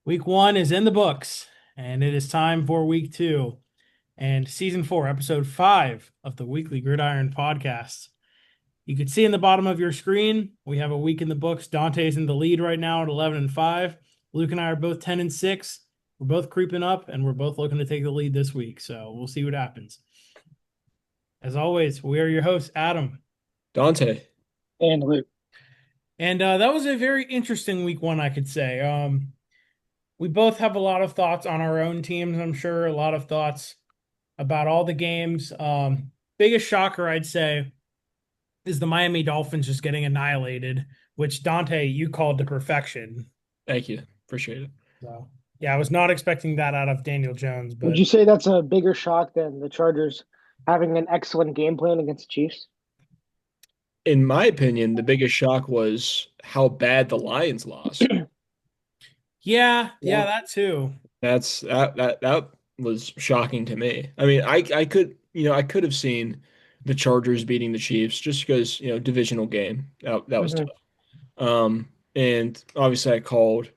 Week 1 is in the books, and it is time for week 2 and season 4, episode 5 of the weekly Gridiron podcast. You can see in the bottom of your screen, we have a week in the books. Dante's in the lead right now at 11-5. Luke and I are both 10-6. We're both creeping up, and we're both looking to take the lead this week. So we'll see what happens. As always, we are your hosts, Adam. Dante. And Luke. And that was a very interesting week 1, I could say. We both have a lot of thoughts on our own teams, I'm sure. A lot of thoughts about all the games. Biggest shocker, I'd say, is the Miami Dolphins just getting annihilated, which Dante, you called to perfection. Thank you. Appreciate it. So, yeah, I was not expecting that out of Daniel Jones, Would but you say that's a bigger shock than the Chargers having an excellent game plan against the Chiefs? In my opinion, the biggest shock was how bad the Lions lost. yeah, Yeah. that too. That was shocking to me. I mean, I could, I could have seen the Chargers beating the Chiefs just because, divisional game. That was hmm tough. And obviously I called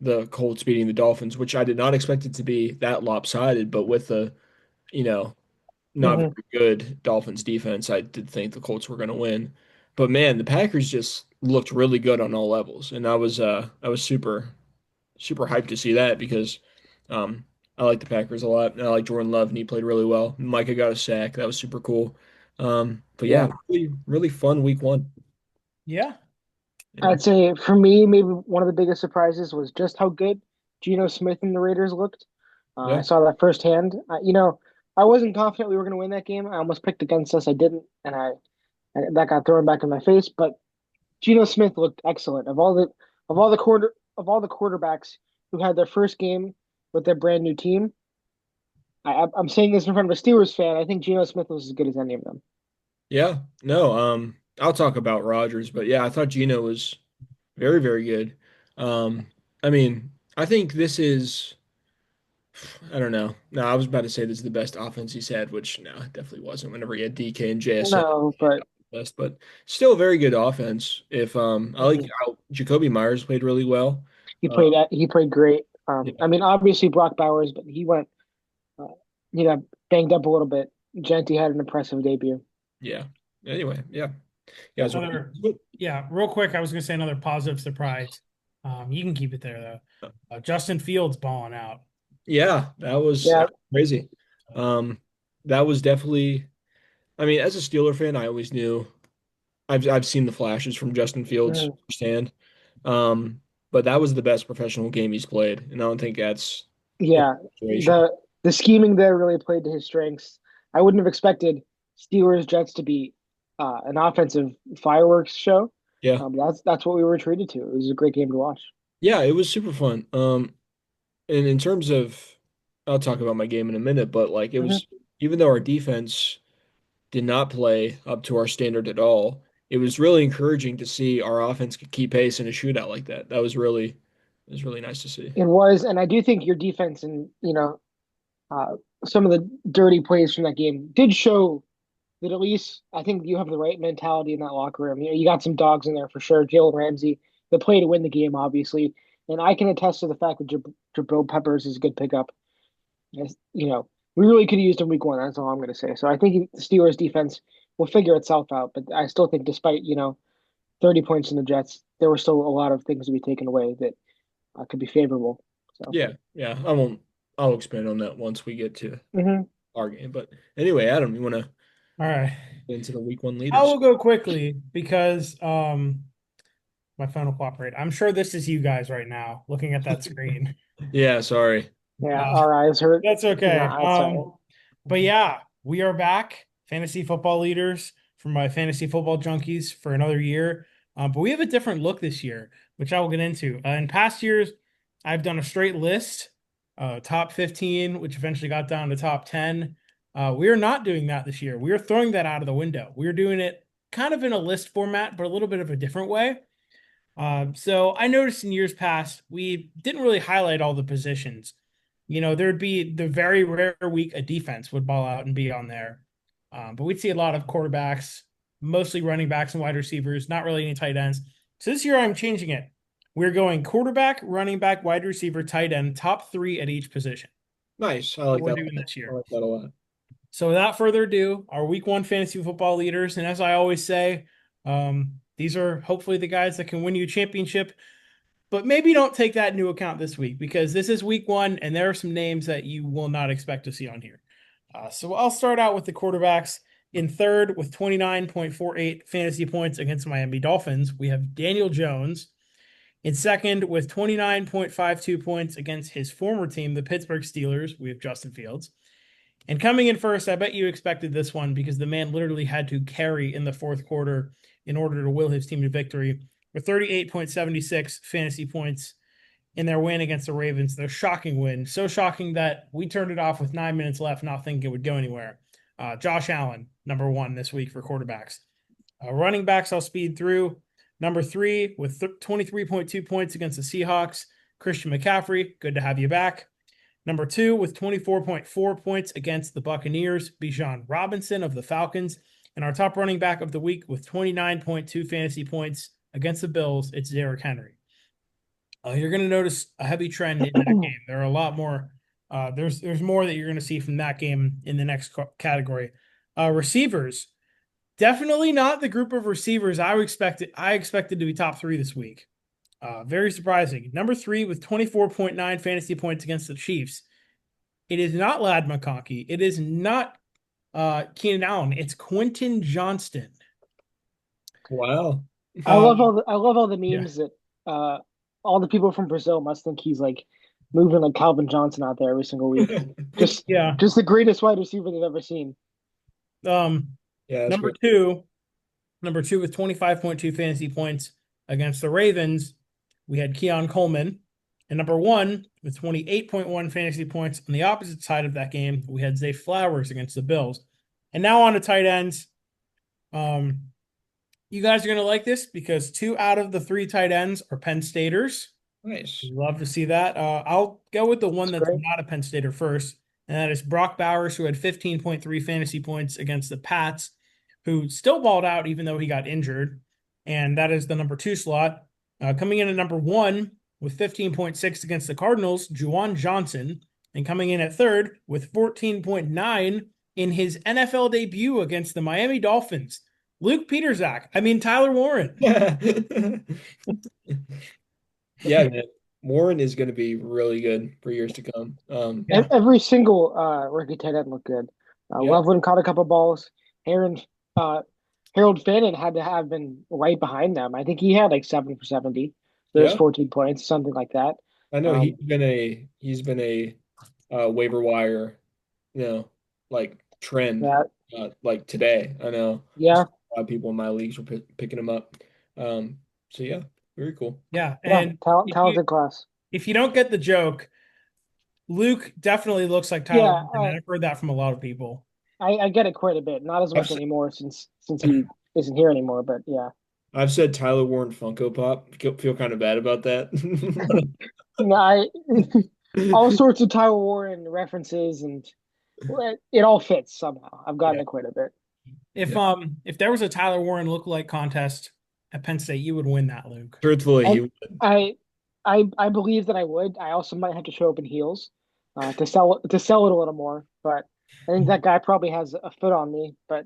the Colts beating the Dolphins, which I did not expect it to be that lopsided, but with the, you know, not hmm very good Dolphins defense. I did think the Colts were going to win, but man, the Packers just looked really good on all levels, and I was super hyped to see that because I like the Packers a lot, and I like Jordan Love, and he played really well. Micah got a sack, that was super cool. But Yeah. yeah, really fun week one. Yeah. Yeah, I'd say for me, maybe one of the biggest surprises was just how good Geno Smith and the Raiders looked. I yeah, saw that firsthand. I wasn't confident we were going to win that game. I almost picked against us. I didn't, and that got thrown back in my face. But Geno Smith looked excellent. Of all the quarterbacks who had their first game with their brand new team, I'm saying this in front of a Steelers fan. I think Geno Smith was as good as any of them. yeah. No, I'll talk about Rodgers, but yeah, I thought Gino was very good. I mean, I think this is. I don't know. No, I was about to say this is the best offense he's had, which no, it definitely wasn't. Whenever he had DK and JSN, No, but best, but still a very good offense. If I like mhm, how Jacoby Myers played really well. Uh, he played great. yeah, I mean, obviously Brock Bowers, but uh, he got banged up a little bit. Genty had an impressive debut. yeah. Anyway, yeah. You guys want Another, to? yeah, real quick, I was going to say another positive surprise. You can keep it there, though. Justin Fields balling out. Yeah, that Yeah, was crazy. Um, that was definitely. I mean, as a Steeler fan, I always knew I've seen the flashes from Justin Fields mhm, firsthand. But that was the best professional game he's played, and I don't think that's an yeah. exaggeration. The scheming there really played to his strengths. I wouldn't have expected Steelers Jets to be an offensive fireworks show. Yeah, That's what we were treated to. It was a great game to watch. yeah, it was super fun. And in terms of, I'll talk about my game in a minute, but like it hmm was, even though our defense did not play up to our standard at all, it was really encouraging to see our offense could keep pace in a shootout like that. It was really nice to see. It was, and I do think your defense and uh, some of the dirty plays from that game did show that at least I think you have the right mentality in that locker room. You got some dogs in there for sure. Jalen Ramsey, the play to win the game, obviously, and I can attest to the fact that Jabril Peppers is a good pickup. We really could have used him week one. That's all I'm going to say. So I think the Steelers defense will figure itself out. But I still think, despite 30 points in the Jets, there were still a lot of things to be taken away that could be favorable. So. Yeah, yeah, I won't, I'll expand on that once we get to hmm our game. But anyway, Adam, you want to All right. get into the week one I leaders? will go quickly because my phone will cooperate. I'm sure this is you guys right now looking at that screen. Yeah, sorry. Yeah, Uh, our eyes hurt. that's No, okay. that's all But yeah, we are back, fantasy football leaders from my fantasy football junkies for another year. But we have a different look this year, which I will get into. In past years, I've done a straight list, top 15, which eventually got down to top 10. We are not doing that this year. We are throwing that out of the window. We are doing it kind of in a list format, but a little bit of a different way. So I noticed in years past, we didn't really highlight all the positions. There'd be the very rare week a defense would ball out and be on there. But we'd see a lot of quarterbacks, mostly running backs and wide receivers, not really any tight ends. So this year I'm changing it. We're going quarterback, running back, wide receiver, tight end, top three at each position. Nice. I What like we're that. doing this I year. like that a lot. So without further ado, our week one fantasy football leaders, and as I always say, these are hopefully the guys that can win you a championship. But maybe don't take that into account this week because this is week one, and there are some names that you will not expect to see on here. So I'll start out with the quarterbacks. In third, with 29.48 fantasy points against Miami Dolphins, we have Daniel Jones. In second, with 29.52 points against his former team, the Pittsburgh Steelers, we have Justin Fields. And coming in first, I bet you expected this one because the man literally had to carry in the fourth quarter in order to will his team to victory with 38.76 fantasy points in their win against the Ravens. Their shocking win. So shocking that we turned it off with 9 minutes left, not thinking it would go anywhere. Josh Allen, number one this week for quarterbacks. Running backs, I'll speed through. Number three with 23.2 points against the Seahawks, Christian McCaffrey. Good to have you back. Number two with 24.4 points against the Buccaneers, Bijan Robinson of the Falcons. And our top running back of the week with 29.2 fantasy points against the Bills, it's Derrick Henry. You're going to notice a heavy trend in that game. There are a lot more. There's more that you're going to see from that game in the next category. Receivers, definitely not the group of receivers I expected to be top three this week. Very surprising. Number three with 24.9 fantasy points against the Chiefs. It is not Lad McConkey. It is not Keenan Allen. It's Quentin Johnston. Wow. I love all the Yeah. memes that all the people from Brazil must think he's like moving like Calvin Johnson out there every single week. Just Yeah. just the greatest wide receiver they've ever seen. Yeah, that's Number great. two, with 25.2 fantasy points against the Ravens, we had Keon Coleman. And number one, with 28.1 fantasy points on the opposite side of that game, we had Zay Flowers against the Bills. And now on to tight ends. You guys are going to like this because two out of the three tight ends are Penn Staters. Nice. Love to see that. I'll go with the one That's that's great. not a Penn Stater first, and that is Brock Bowers, who had 15.3 fantasy points against the Pats, who still balled out even though he got injured. And that is the number two slot. Coming in at number one with 15.6 against the Cardinals, Juwan Johnson. And coming in at third with 14.9 in his NFL debut against the Miami Dolphins, Luke Peterzak. I mean, Tyler Warren. Yeah, man. Warren is going to be really good for years to come. Yeah. Every single rookie tight end looked good. Yeah, Loveland caught a couple balls. Aaron uh, Harold Fannin had to have been right behind them. I think he had like 7 for 70. There's yeah. 14 points, something like that. I know Um, he's been a waiver wire, like trend, yeah, like today. I know yeah, a lot of people in my leagues were picking him up. So yeah, very cool. Yeah. yeah. And Talented class. if you don't get the joke, Luke definitely looks like Tyler Yeah, Warren, and I've heard that from a lot of people. I get it quite a bit. Not as I've much said, anymore since he isn't here anymore. But yeah, I've said Tyler Warren Funko Pop. Feel kind of bad about that. no, I all sorts of Tyler Warren references, and it all fits somehow. I've gotten Yeah, it quite a bit. If yeah. if there was a Tyler Warren lookalike contest at Penn State, you would win that, Luke. Truthfully, And I I believe that I would. I also might have to show up in heels to sell it a little more. But I think that guy probably has a foot on me. But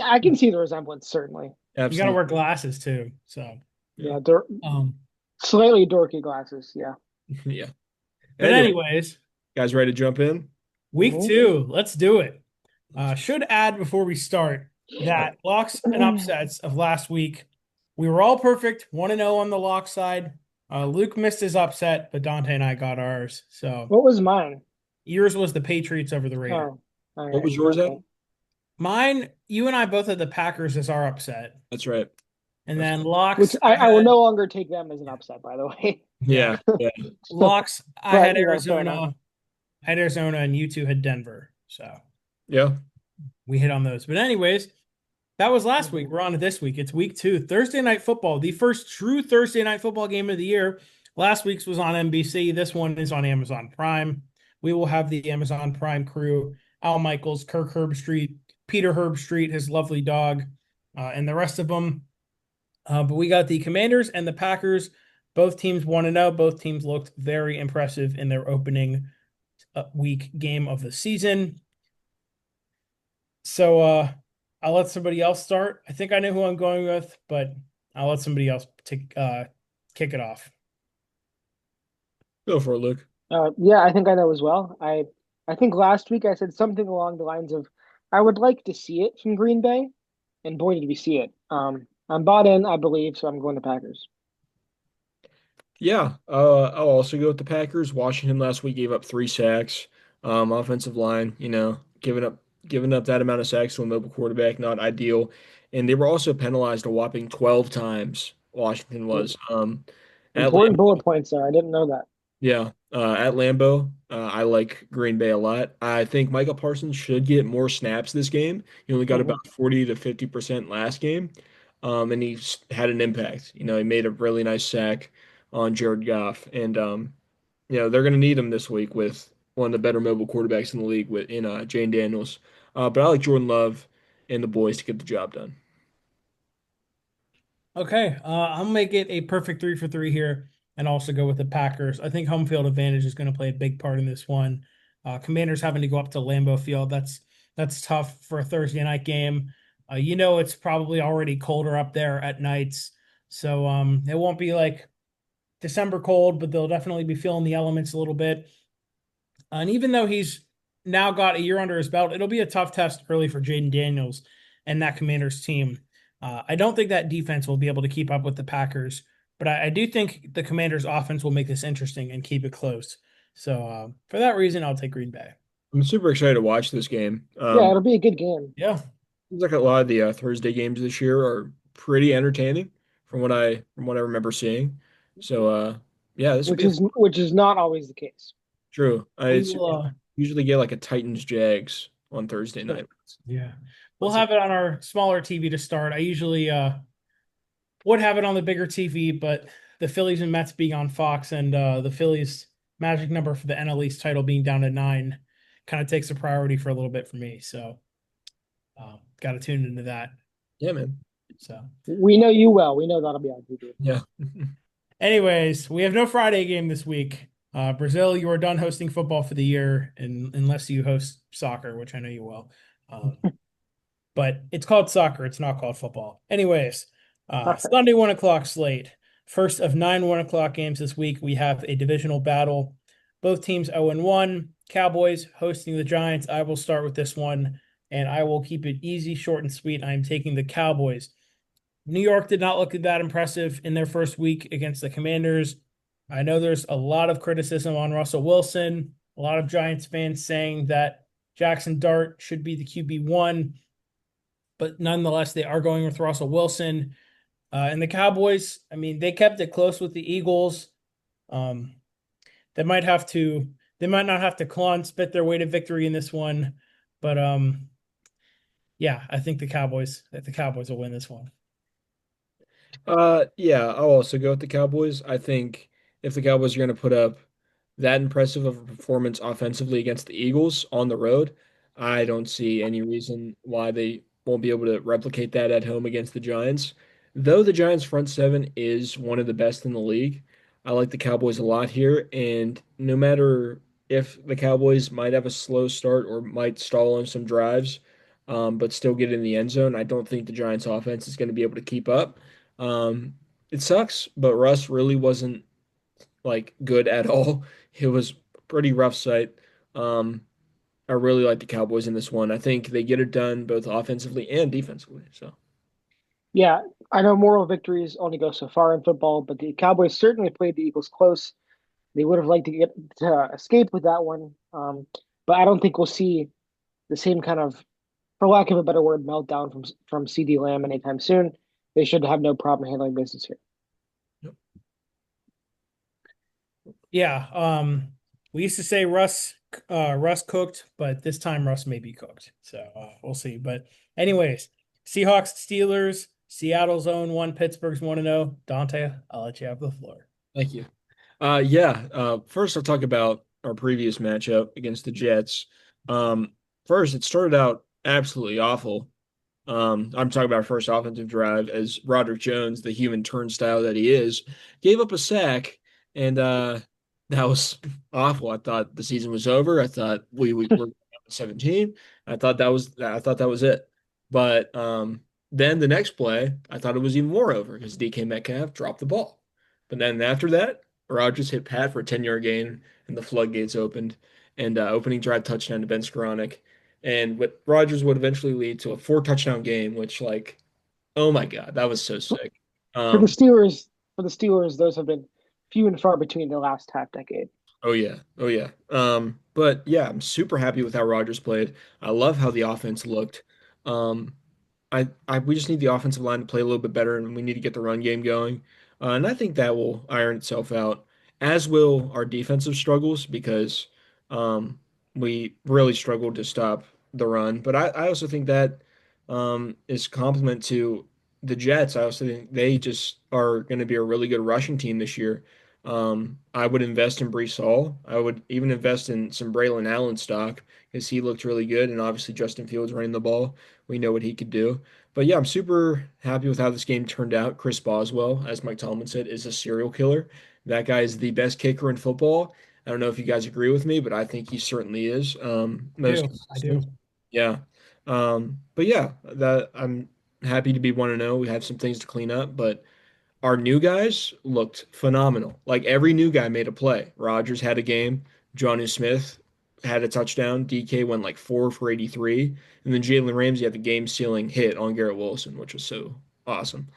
I can see the resemblance certainly. You got to wear absolutely. glasses too. So, Yeah, Yeah, um, slightly dorky glasses. Yeah. yeah. but Anyway, anyways, guys, ready to jump in? week Mhm. two, let's do it. Should add before we start that locks and upsets of last week. We were all perfect, 1-0 on the lock side. Luke missed his upset, but Dante and I got ours. So What was mine? yours was the Patriots over the Raiders. Oh, all What right. was yours at? Okay. Mine, you and I both had the Packers as our upset. That's right. And That's then right. Which locks, I I will had, no longer take them as an upset, by the way. yeah, Yeah, yeah, locks, I But had fair enough. Arizona. I had Arizona, and you two had Denver. So yeah. we hit on those. But anyways, that was last week. We're on to this week. It's week two, Thursday night football, the first true Thursday night football game of the year. Last week's was on NBC. This one is on Amazon Prime. We will have the Amazon Prime crew, Al Michaels, Kirk Herbstreit, Peter Herbstreit, his lovely dog, and the rest of them But we got the Commanders and the Packers. Both teams 1-0. Both teams looked very impressive in their opening week game of the season. So I'll let somebody else start. I think I know who I'm going with, but I'll let somebody else kick it off. Go for it, Luke. Yeah, I think I know as well. I think last week I said something along the lines of I would like to see it from Green Bay, and boy did we see it. I'm bought in, I believe, so I'm going to Packers. Yeah, I'll also go with the Packers. Washington last week gave up 3 sacks. Offensive line, giving up that amount of sacks to a mobile quarterback, not ideal. And they were also penalized a whopping 12 times. Washington was. At Important Lambeau, bullet points there. I didn't know that. yeah, at Lambeau, I like Green Bay a lot. I think Michael Parsons should get more snaps this game. He only got Hmm. about 40 to 50% last game, and had an impact. He made a really nice sack on Jared Goff, and they're going to need him this week with one of the better mobile quarterbacks in the league in Jane Daniels. But I like Jordan Love and the boys to get the job done. Okay, I'll make it a perfect 3 for 3 here and also go with the Packers. I think home field advantage is going to play a big part in this one. Commanders having to go up to Lambeau Field, that's tough for a Thursday night game. It's probably already colder up there at nights, so it won't be like December cold, but they'll definitely be feeling the elements a little bit. And even though he's now got a year under his belt, it'll be a tough test early for Jaden Daniels and that Commanders team. I don't think that defense will be able to keep up with the Packers, but I do think the Commanders' offense will make this interesting and keep it close. So for that reason, I'll take Green Bay. I'm super excited to watch this game. Yeah, it'll be a good game. Yeah. Seems like a lot of the Thursday games this year are pretty entertaining from what I remember seeing. So yeah, this would be Which is not always the case. true. We It's will. usually get like a Titans Jags on Thursday night. Yeah. We'll Let's see. have it on our smaller TV to start. I usually would have it on the bigger TV, but the Phillies and Mets being on Fox and the Phillies magic number for the NL East title being down to 9 kind of takes a priority for a little bit for me. So got to tune into that. Yeah, man. So, We know you well. We know that'll be on TV. Yeah. anyways, we have no Friday game this week. Brazil, you are done hosting football for the year, unless you host soccer, which I know you will. Um, but it's called soccer. It's not called football. Anyways, Sunday 1 o'clock slate. First of 9 1 o'clock games this week. We have a divisional battle. Both teams 0-1. Cowboys hosting the Giants. I will start with this one, and I will keep it easy, short, and sweet. I'm taking the Cowboys. New York did not look that impressive in their first week against the Commanders. I know there's a lot of criticism on Russell Wilson. A lot of Giants fans saying that Jackson Dart should be the QB1, but nonetheless, they are going with Russell Wilson. And the Cowboys, I mean, they kept it close with the Eagles. Um, they might have to, they might not have to claw and spit their way to victory in this one, but yeah, I think the Cowboys will win this one. Yeah, I'll also go with the Cowboys. I think if the Cowboys are going to put up that impressive of a performance offensively against the Eagles on the road, I don't see any reason why they won't be able to replicate that at home against the Giants. Though the Giants' front seven is one of the best in the league, I like the Cowboys a lot here. And no matter if the Cowboys might have a slow start or might stall on some drives, but still get in the end zone, I don't think the Giants' offense is going to be able to keep up. Um, it sucks, but Russ really wasn't like good at all. It was a pretty rough sight. Um, I really like the Cowboys in this one. I think they get it done both offensively and defensively. So Yeah, I know moral victories only go so far in football, but the Cowboys certainly played the Eagles close. They would have liked to get to escape with that one, but I don't think we'll see the same kind of, for lack of a better word, meltdown from CD Lamb anytime soon. They should have no problem handling business here. yep. Yeah, we used to say Russ cooked, but this time Russ may be cooked. So we'll see. But anyways, Seahawks, Steelers, Seattle's own 1, Pittsburgh's 1-0. Dante, I'll let you have the floor. Thank you. Yeah. First, I'll talk about our previous matchup against the Jets. Um, First, it started out absolutely awful. I'm talking about our first offensive drive as Roderick Jones, the human turnstile that he is, gave up a sack, and that was awful. I thought the season was over. I thought we were down to 17. I thought that was it. But then the next play, I thought it was even more over because DK Metcalf dropped the ball. But then after that, Rodgers hit Pat for a 10-yard gain, and the floodgates opened, and opening drive touchdown to Ben Skoranek. And what Rodgers would eventually lead to a four touchdown game, which like, oh my God, that was so sick. For the Um, Steelers, those have been few and far between the last half decade. oh yeah, oh yeah. But yeah, I'm super happy with how Rodgers played. I love how the offense looked. Um, we just need the offensive line to play a little bit better, and we need to get the run game going. And I think that will iron itself out, as will our defensive struggles because um, we really struggled to stop the run. But I also think that is complement to the Jets. I also think they just are going to be a really good rushing team this year. I would invest in Breece Hall. I would even invest in some Braylon Allen stock because he looked really good, and obviously Justin Fields running the ball. We know what he could do. But yeah, I'm super happy with how this game turned out. Chris Boswell, as Mike Tomlin said, is a serial killer. That guy is the best kicker in football. I don't know if you guys agree with me, but I think he certainly is. Most I do. consistent. Yeah. But yeah, that I'm happy to be 1-0. We have some things to clean up, but our new guys looked phenomenal. Like every new guy made a play. Rodgers had a game. Jonnu Smith had a touchdown. DK went like 4 for 83. And then Jalen Ramsey had the game sealing hit on Garrett Wilson, which was so awesome.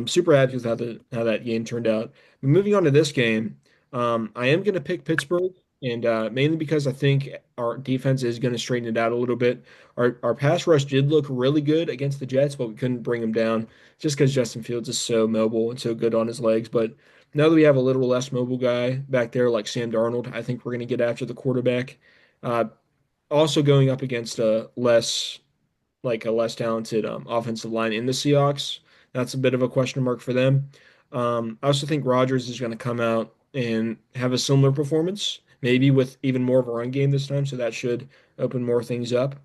Super happy with how that game turned out. But moving on to this game, I am going to pick Pittsburgh, and mainly because I think our defense is going to straighten it out a little bit. Our pass rush did look really good against the Jets, but we couldn't bring them down just because Justin Fields is so mobile and so good on his legs. But now that we have a little less mobile guy back there like Sam Darnold, I think we're going to get after the quarterback. Uh, Also going up against a less talented offensive line in the Seahawks. That's a bit of a question mark for them. I also think Rodgers is going to come out and have a similar performance, maybe with even more of a run game this time, so that should open more things up.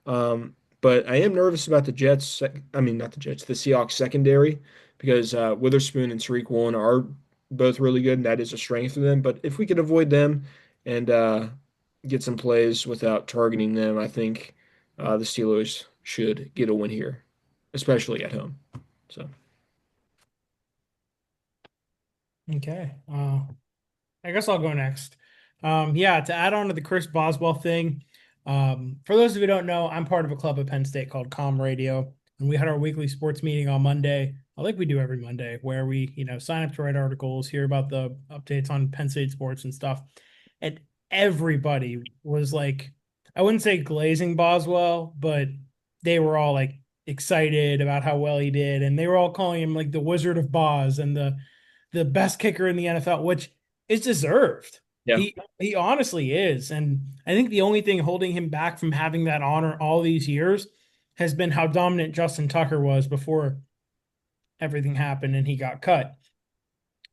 But I am nervous about the Jets. I mean, not the Jets, the Seahawks secondary, because Witherspoon and Tariq Woolen are both really good, and that is a strength for them. But if we can avoid them and get some plays without targeting them, I think the Steelers should get a win here, especially at home. So, Okay. I guess I'll go next. Yeah, to add on to the Chris Boswell thing, for those of you who don't know, I'm part of a club at Penn State called Com Radio, and we had our weekly sports meeting on Monday. I think we do every Monday, where we, sign up to write articles, hear about the updates on Penn State sports and stuff. And everybody was like, I wouldn't say glazing Boswell, but they were all like excited about how well he did, and they were all calling him like the Wizard of Boz and the best kicker in the NFL, which is deserved. yeah, He honestly is. And I think the only thing holding him back from having that honor all these years has been how dominant Justin Tucker was before everything happened and he got cut.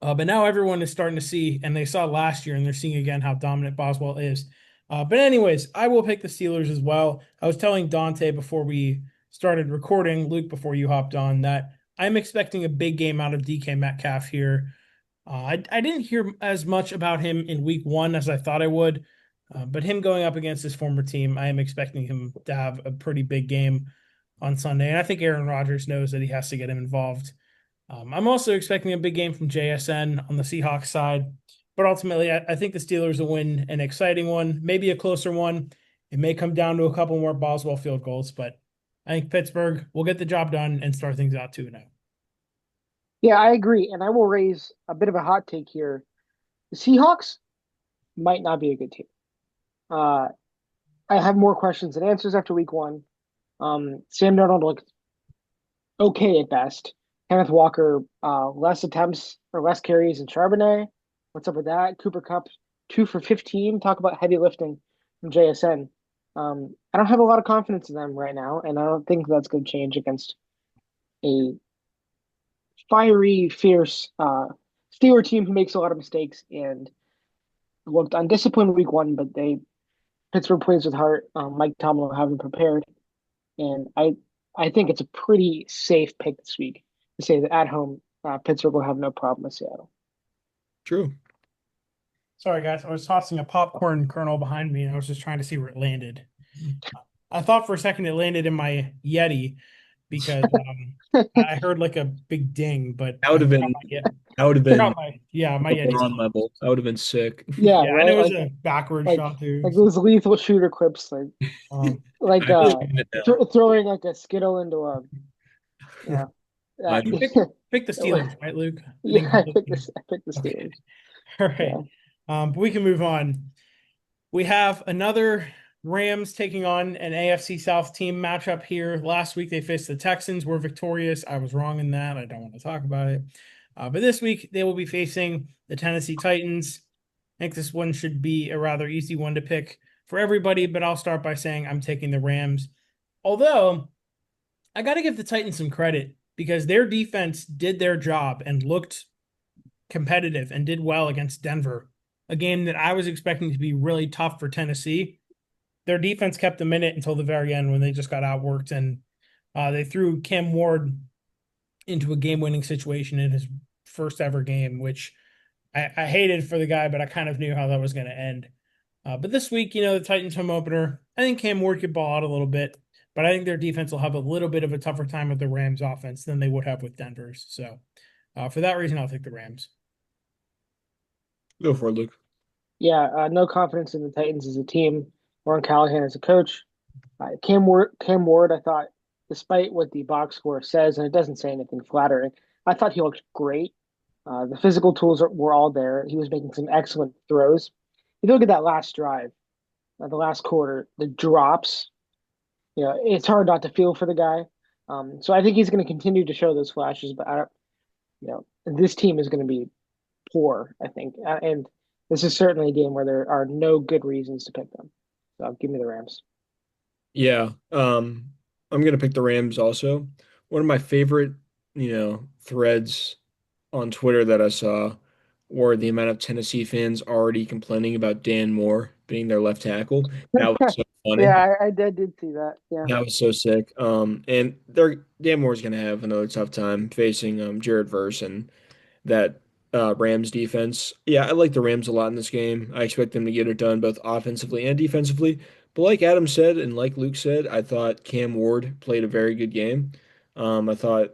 But now everyone is starting to see, and they saw last year, and they're seeing again how dominant Boswell is. But anyways, I will pick the Steelers as well. I was telling Dante before we started recording, Luke, before you hopped on, that I'm expecting a big game out of DK Metcalf here. I didn't hear as much about him in week one as I thought I would, but him going up against his former team, I am expecting him to have a pretty big game on Sunday. And I think Aaron Rodgers knows that he has to get him involved. I'm also expecting a big game from JSN on the Seahawks side, but ultimately, I think the Steelers will win an exciting one, maybe a closer one. It may come down to a couple more Boswell field goals, but I think Pittsburgh will get the job done and start things out 2-0. Yeah, I agree, and I will raise a bit of a hot take here. The Seahawks might not be a good team. Uh, I have more questions than answers after week one. Sam Darnold looked okay at best. Kenneth Walker, less attempts or less carries than Charbonnet. What's up with that? Cooper Kupp, 2 for 15. Talk about heavy lifting from JSN. I don't have a lot of confidence in them right now, and I don't think that's going to change against a fiery, fierce Steeler team who makes a lot of mistakes and looked undisciplined week one, but Pittsburgh plays with heart. Mike Tomlin will have them prepared, and I think it's a pretty safe pick this week to say that at home, Pittsburgh will have no problem with Seattle. True. Sorry, guys. I was tossing a popcorn kernel behind me and I was just trying to see where it landed. I thought for a second it landed in my Yeti because I heard like a big ding, but That would I have forgot been my, that would have forgot been my yeah, my Yeti's LeBron gone. level. That would have been sick. Yeah, Yeah, and it right. was a backward Like shot too. like So, those lethal shooter clips, um, like I feel like it now. throwing like a skittle into a yeah. My you pick the Steelers, right, Luke? I Yeah, think you did. I picked the Okay. Steelers. All right. Yeah. But we can move on. We have another Rams taking on an AFC South team matchup here. Last week they faced the Texans, were victorious. I was wrong in that. I don't want to talk about it. But this week they will be facing the Tennessee Titans. I think this one should be a rather easy one to pick for everybody, but I'll start by saying I'm taking the Rams. Although I got to give the Titans some credit because their defense did their job and looked competitive and did well against Denver, a game that I was expecting to be really tough for Tennessee. Their defense kept them in it until the very end when they just got outworked and they threw Cam Ward into a game-winning situation in his first ever game, which I hated for the guy, but I kind of knew how that was going to end. But this week, the Titans home opener, I think Cam Ward could ball out a little bit, but I think their defense will have a little bit of a tougher time with the Rams offense than they would have with Denver's. So for that reason, I'll take the Rams. Go for it, Luke. Yeah, no confidence in the Titans as a team or in Callahan as a coach. Cam Ward, I thought, despite what the box score says, and it doesn't say anything flattering, I thought he looked great. The physical tools were all there. He was making some excellent throws. You look at that last drive, the last quarter, the drops. It's hard not to feel for the guy. So I think he's going to continue to show those flashes, but this team is going to be poor, I think. And this is certainly a game where there are no good reasons to pick them. So give me the Rams. Yeah. I'm gonna pick the Rams also. One of my favorite, threads on Twitter that I saw were the amount of Tennessee fans already complaining about Dan Moore being their left tackle. That was so funny. Yeah, I did see that. Yeah. That was so sick. And Dan Moore's gonna have another tough time facing Jared Verse and that Rams defense. Yeah, I like the Rams a lot in this game. I expect them to get it done both offensively and defensively. But like Adam said and like Luke said, I thought Cam Ward played a very good game. I thought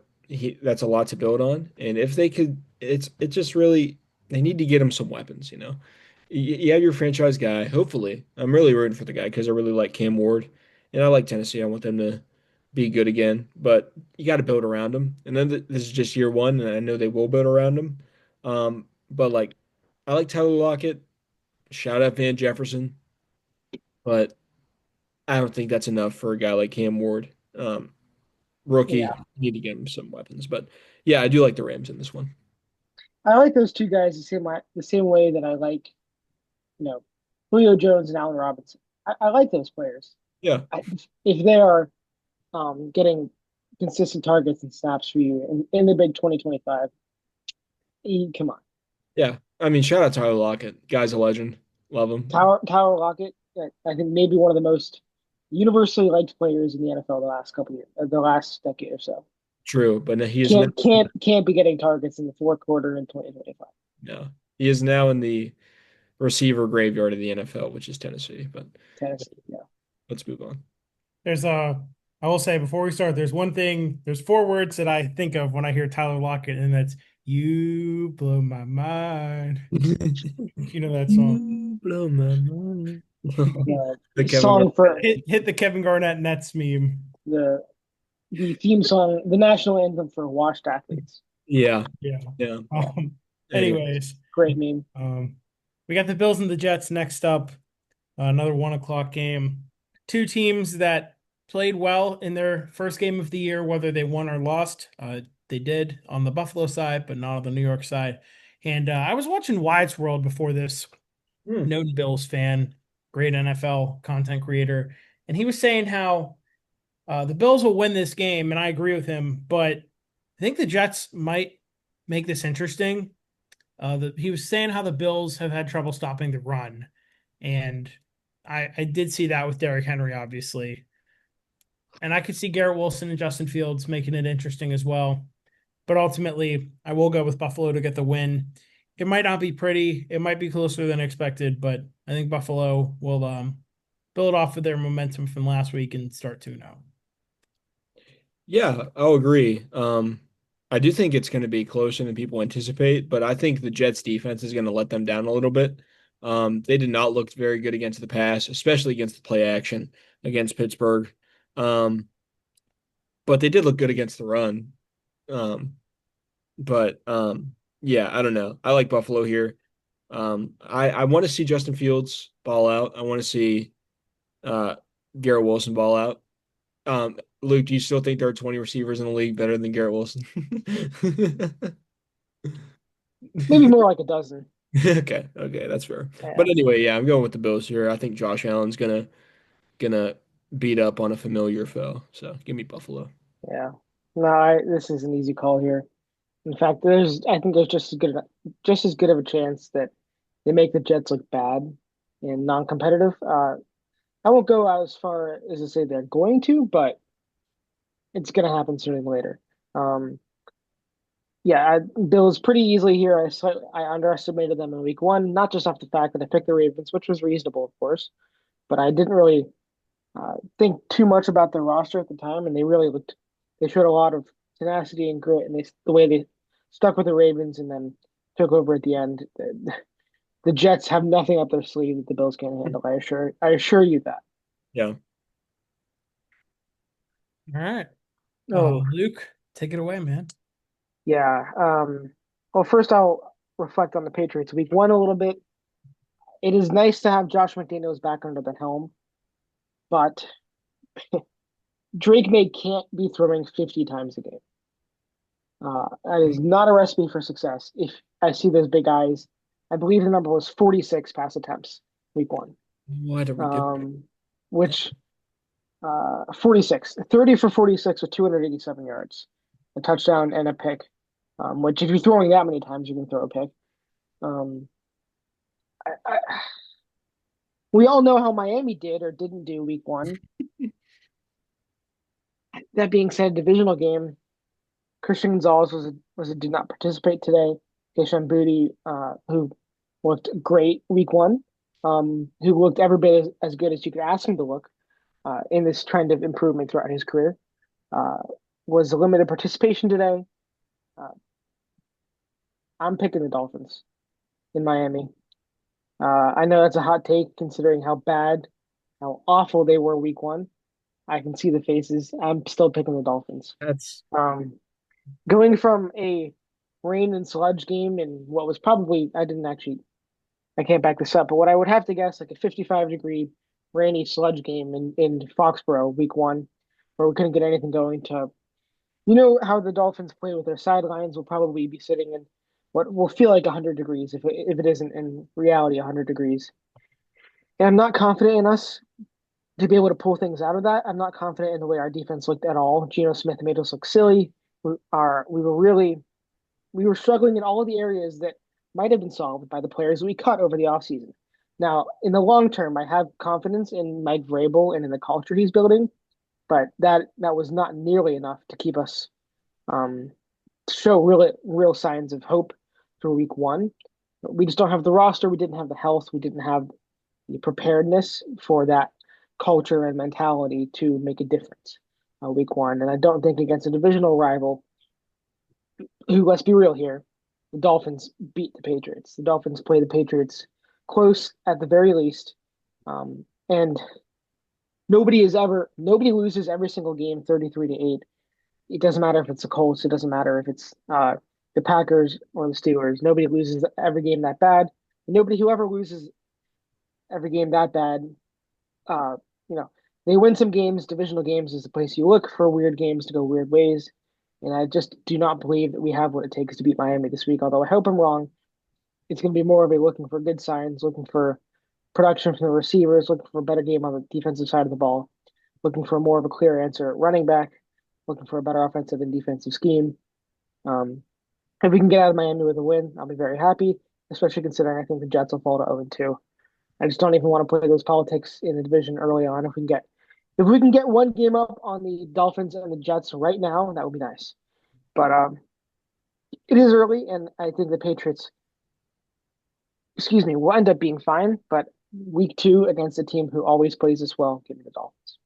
that's a lot to build on. And if they could, it's just really they need to get him some weapons. You have your franchise guy, hopefully. I'm really rooting for the guy because I really like Cam Ward. And I like Tennessee. I want them to be good again, but you got to build around him. And then this is just year one, and I know they will build around him. But like, I like Tyler Lockett. Shout out Van Jefferson, but I don't think that's enough for a guy like Cam Ward. Rookie, Yeah. need to get him some weapons. But yeah, I do like the Rams in this one. I like those two guys the same way that I like, you know, Julio Jones and Allen Robinson. I like those players. Yeah, If they are getting consistent targets and snaps for you in the big 2025, come on. yeah. I mean, shout out Tyler Lockett. Guy's a legend. Love him. Tyler Lockett, I think maybe one of the most universally liked players in the NFL the last couple of years, the last decade or so. True, but he is now. Can't be getting targets in the fourth quarter in 2025. No, he is now in the receiver graveyard of the NFL, which is Tennessee. But Tennessee, yeah. let's move on. There's I will say before we start, there's four words that I think of when I hear Tyler Lockett, and that's "You blow my mind." You know that song. You blow my mind. The The Kevin song Garnett. for Hit the Kevin Garnett Nets meme. the the theme song, the national anthem for washed athletes. Yeah, Yeah. yeah. Anyway, Anyways, Great meme. we got the Bills and the Jets next up. Another 1 o'clock game. Two teams that played well in their first game of the year, whether they won or lost. They did on the Buffalo side, but not on the New York side. And I was watching Wyatt's World before this, hmm. known Bills fan, great NFL content creator, and he was saying how the Bills will win this game, and I agree with him. But I think the Jets might make this interesting. He was saying how the Bills have had trouble stopping the run, and I did see that with Derrick Henry, obviously. And I could see Garrett Wilson and Justin Fields making it interesting as well. But ultimately, I will go with Buffalo to get the win. It might not be pretty. It might be closer than expected, but I think Buffalo will build off of their momentum from last week and start 2-0. Yeah, I'll agree. I do think it's going to be closer than people anticipate, but I think the Jets defense is going to let them down a little bit. They did not look very good against the pass, especially against the play action against Pittsburgh. Um, but they did look good against the run. Um, but yeah, I don't know. I like Buffalo here. I want to see Justin Fields ball out. I want to see uh Garrett Wilson ball out. Luke, do you still think there are 20 receivers in the league better than Garrett Wilson? Maybe more like a dozen. Okay, that's fair. Yeah, But anyway, yeah, I'm going with the Bills here. I think Josh Allen's gonna beat up on a familiar foe. So give me Buffalo. yeah. No, this is an easy call here. In fact, I think there's just as good of a chance that they make the Jets look bad and non-competitive. I won't go as far as to say they're going to, but it's going to happen sooner than later. Um, yeah, Bills pretty easily here. I underestimated them in week one, not just off the fact that I picked the Ravens, which was reasonable, of course, but I didn't really think too much about their roster at the time, and they showed a lot of tenacity and grit, and the way they stuck with the Ravens and then took over at the end. The Jets have nothing up their sleeve that the Bills can't handle. I assure you that. Yeah. All right. Oh, Luke, take it away, man. yeah. Well, first I'll reflect on the Patriots week one a little bit. It is nice to have Josh McDaniels back under the helm, but Drake May can't be throwing 50 times a game. That is not a recipe for success. If I see those big eyes, I believe the number was 46 pass attempts week one, What are we doing? which 46, 30 for 46 with 287 yards, a touchdown and a pick, which if you're throwing that many times, you can throw a pick. Um, I, we all know how Miami did or didn't do week one. That being said, divisional game, Christian Gonzalez did not participate today. Keishawn Booty, who looked great week one, who looked every bit as good as you could ask him to look in this trend of improvement throughout his career, uh, was a limited participation today. Uh, I'm picking the Dolphins in Miami. I know that's a hot take considering how awful they were week one. I can see the faces. I'm still picking the Dolphins. That's Um, Going from a rain and sludge game in what was probably, I can't back this up, but what I would have to guess, like a 55-degree rainy sludge game in Foxborough week one, where we couldn't get anything going to, how the Dolphins play with their sidelines will probably be sitting in what will feel like 100 degrees if it isn't in reality 100 degrees. And I'm not confident in us to be able to pull things out of that. I'm not confident in the way our defense looked at all. Geno Smith made us look silly. We were struggling in all of the areas that might have been solved by the players we cut over the offseason. Now, in the long term, I have confidence in Mike Vrabel and in the culture he's building, but that was not nearly enough to keep us to show real signs of hope for week one. We just don't have the roster. We didn't have the health. We didn't have the preparedness for that culture and mentality to make a difference week one. And I don't think against a divisional rival, who, let's be real here, the Dolphins beat the Patriots. The Dolphins play the Patriots close at the very least. And nobody loses every single game 33-8. It doesn't matter if it's the Colts. It doesn't matter if it's the Packers or the Steelers. Nobody loses every game that bad. Nobody who ever loses every game that bad, uh, you know, they win some games. Divisional games is the place you look for weird games to go weird ways. And I just do not believe that we have what it takes to beat Miami this week. Although I hope I'm wrong. It's going to be more of a looking for good signs, looking for production from the receivers, looking for a better game on the defensive side of the ball, looking for more of a clear answer at running back, looking for a better offensive and defensive scheme. Um, if we can get out of Miami with a win, I'll be very happy, especially considering I think the Jets will fall to 0-2. I just don't even want to play those politics in the division early on. If we can get If we can get one game up on the Dolphins and the Jets right now, that would be nice. But it is early, and I think the Patriots, excuse me, will end up being fine. But week two against a team who always plays this well, give me the Dolphins.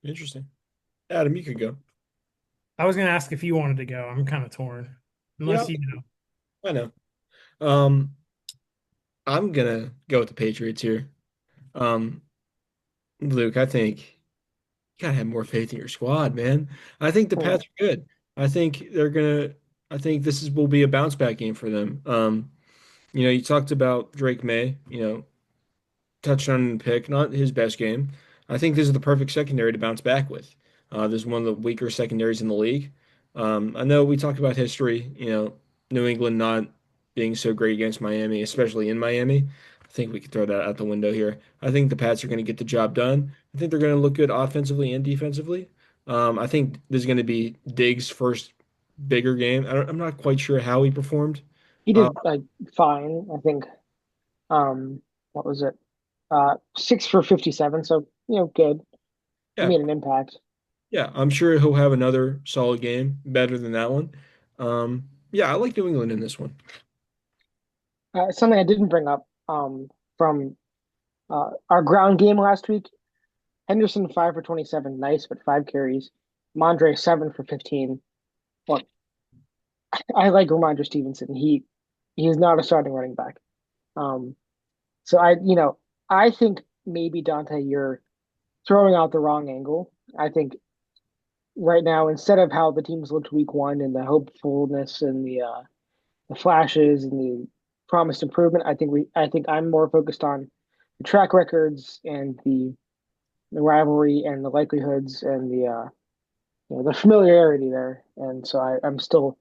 Interesting. Adam, you could go. I was gonna ask if you wanted to go. I'm kind of torn, Yeah, unless you know. I know. Um, I'm gonna go with the Patriots here. Um, Luke, I think you gotta have more faith in your squad, man. I think the Yeah, Pats are good. I think they're gonna. I think this is will be a bounce back game for them. You talked about Drake May. Touchdown and pick, not his best game. I think this is the perfect secondary to bounce back with. This is one of the weaker secondaries in the league. I know we talked about history, New England not being so great against Miami, especially in Miami. I think we could throw that out the window here. I think the Pats are going to get the job done. I think they're going to look good offensively and defensively. I think this is going to be Diggs' first bigger game. I'm not quite sure how he performed. he Uh, did like fine. I think. What was it? 6 for 57. So good. He yeah, made an impact. Yeah, I'm sure he'll have another solid game, better than that one. Yeah, I like New England in this one. Something I didn't bring up from our ground game last week. Henderson 5 for 27, nice, but 5 carries. Mondre 7 for 15. Look, I like Ramondre Stevenson. He is not a starting running back. Um, so I think maybe Dante, you're throwing out the wrong angle. I think right now, instead of how the teams looked week one and the hopefulness and the flashes and the promised improvement, I think I'm more focused on the track records and the rivalry and the likelihoods and the familiarity there. And so I'm still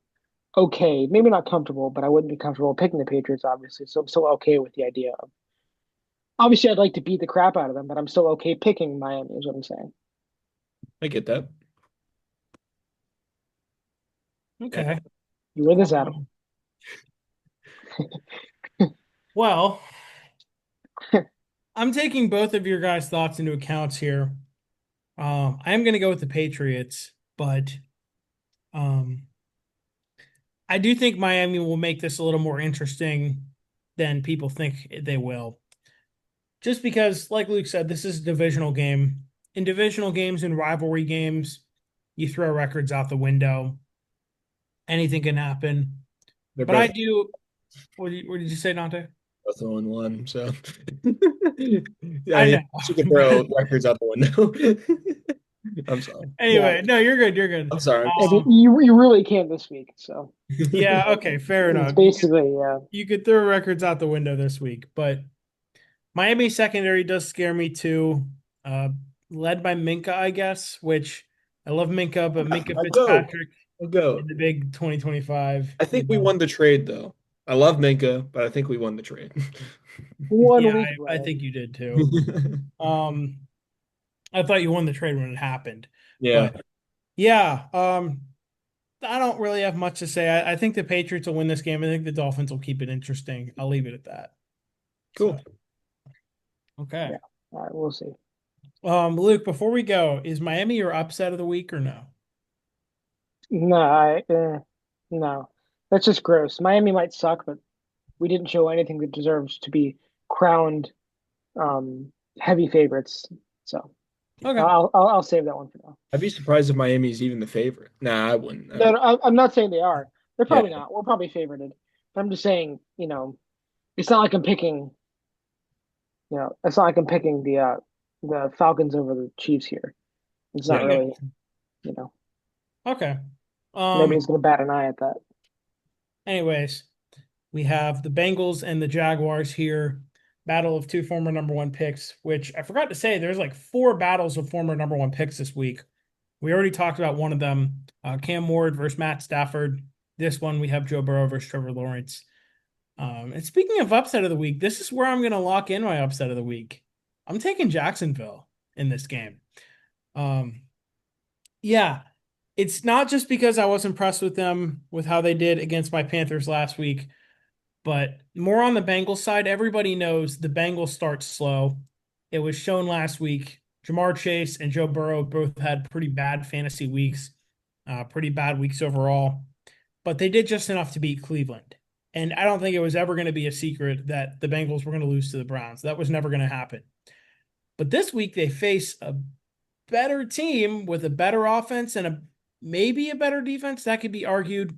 okay, maybe not comfortable, but I wouldn't be comfortable picking the Patriots, obviously. So I'm still okay with the idea of obviously I'd like to beat the crap out of them, but I'm still okay picking Miami, is what I'm saying. I get that. Yeah, Okay. You with this, Adam? Um, well, I'm taking both of your guys' thoughts into account here. I am going to go with the Patriots, but um, I do think Miami will make this a little more interesting than people think they will. Just because, like Luke said, this is a divisional game. In divisional games and rivalry games, you throw records out the window. Anything can happen. they're But I both do. What did you say, Dante? both 0-1, so yeah, I yeah, know. you can throw records out the window. I'm sorry. Yeah. Anyway, no, you're good. You're good. I'm sorry. I mean, you really can't this week, so Yeah, okay, fair it's enough. basically yeah. You could throw records out the window this week, but Miami secondary does scare me too. Uh, led by Minka, I guess, which I love Minka, but Minka I'll go. Fitzpatrick I'll go. in the big 2025, I think we won the trade though. I love Minka, but I think we won the trade. One Yeah, week I away. think you did too. Um, I thought you won the trade when it happened, Yeah, but yeah, I don't really have much to say. I think the Patriots will win this game. I think the Dolphins will keep it interesting. I'll leave it at that. So, cool. okay. Yeah. All right, we'll see. Luke, before we go, is Miami your upset of the week or no? No, no. That's just gross. Miami might suck, but we didn't show anything that deserves to be crowned heavy favorites. So Okay. I'll save that one for now. I'd be surprised if Miami's even the favorite. Nah, I wouldn't. No, I'm not saying they are. They're Yeah, probably not. We're probably favorited. But I'm just saying, it's not like I'm picking, it's not like I'm picking the Falcons over the Chiefs here. It's yeah. not Okay. really, you know, Okay. nobody's gonna bat an eye at that. Anyways, we have the Bengals and the Jaguars here. Battle of two former number one picks, which I forgot to say, there's like four battles of former number one picks this week. We already talked about one of them, Cam Ward versus Matt Stafford. This one, we have Joe Burrow versus Trevor Lawrence. And speaking of upset of the week, this is where I'm going to lock in my upset of the week. I'm taking Jacksonville in this game. Um, yeah, it's not just because I was impressed with them with how they did against my Panthers last week, but more on the Bengals side. Everybody knows the Bengals start slow. It was shown last week. Jamar Chase and Joe Burrow both had pretty bad fantasy weeks, pretty bad weeks overall, but they did just enough to beat Cleveland. And I don't think it was ever going to be a secret that the Bengals were going to lose to the Browns. That was never going to happen. But this week they face a better team with a better offense and maybe a better defense. That could be argued.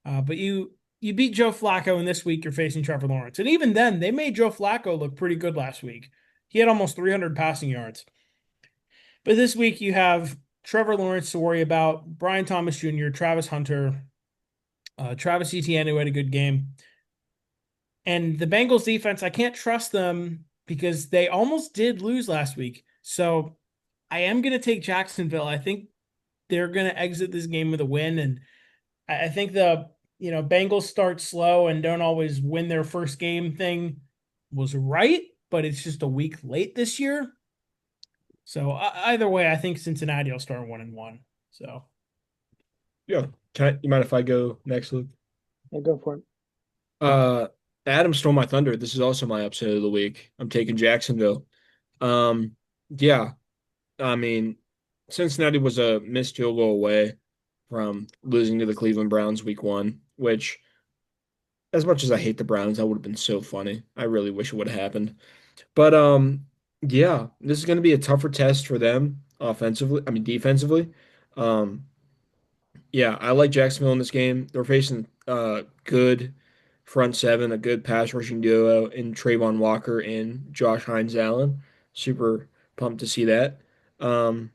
But you beat Joe Flacco, and this week you're facing Trevor Lawrence. And even then, they made Joe Flacco look pretty good last week. He had almost 300 passing yards. But this week you have Trevor Lawrence to worry about, Brian Thomas Jr., Travis Hunter, Travis Etienne, who had a good game. And the Bengals defense, I can't trust them because they almost did lose last week. So I am going to take Jacksonville. I think they're going to exit this game with a win. And I think the Bengals start slow and don't always win their first game thing was right, but it's just a week late this year. So either way, I think Cincinnati will start 1-1. So Yeah. You mind if I go next, Luke? Yeah, go for it. Uh, Adam stole my thunder. This is also my upset of the week. I'm taking Jacksonville. Um, yeah, I mean, Cincinnati was a missed field goal away from losing to the Cleveland Browns week one, which, as much as I hate the Browns, that would have been so funny. I really wish it would have happened. But yeah, this is going to be a tougher test for them offensively. I mean, defensively. Um, yeah, I like Jacksonville in this game. They're facing good front seven, a good pass rushing duo in Trayvon Walker and Josh Hines Allen. Super pumped to see that. Um,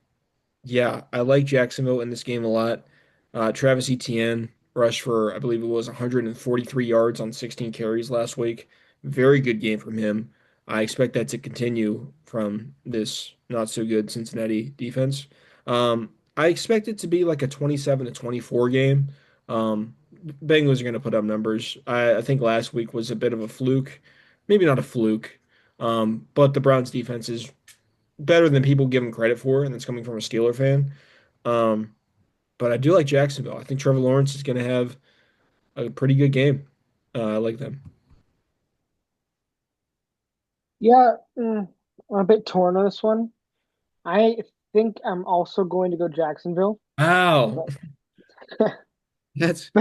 yeah, I like Jacksonville in this game a lot. Travis Etienne rushed for, I believe it was 143 yards on 16 carries last week. Very good game from him. I expect that to continue from this not so good Cincinnati defense. I expect it to be like a 27-24 game. Bengals are going to put up numbers. I think last week was a bit of a fluke, maybe not a fluke, but the Browns defense is better than people give him credit for, and that's coming from a Steeler fan. Um, but I do like Jacksonville. I think Trevor Lawrence is going to have a pretty good game. I like them. Yeah, I'm a bit torn on this one. I think I'm also going to go Jacksonville. Wow, But that's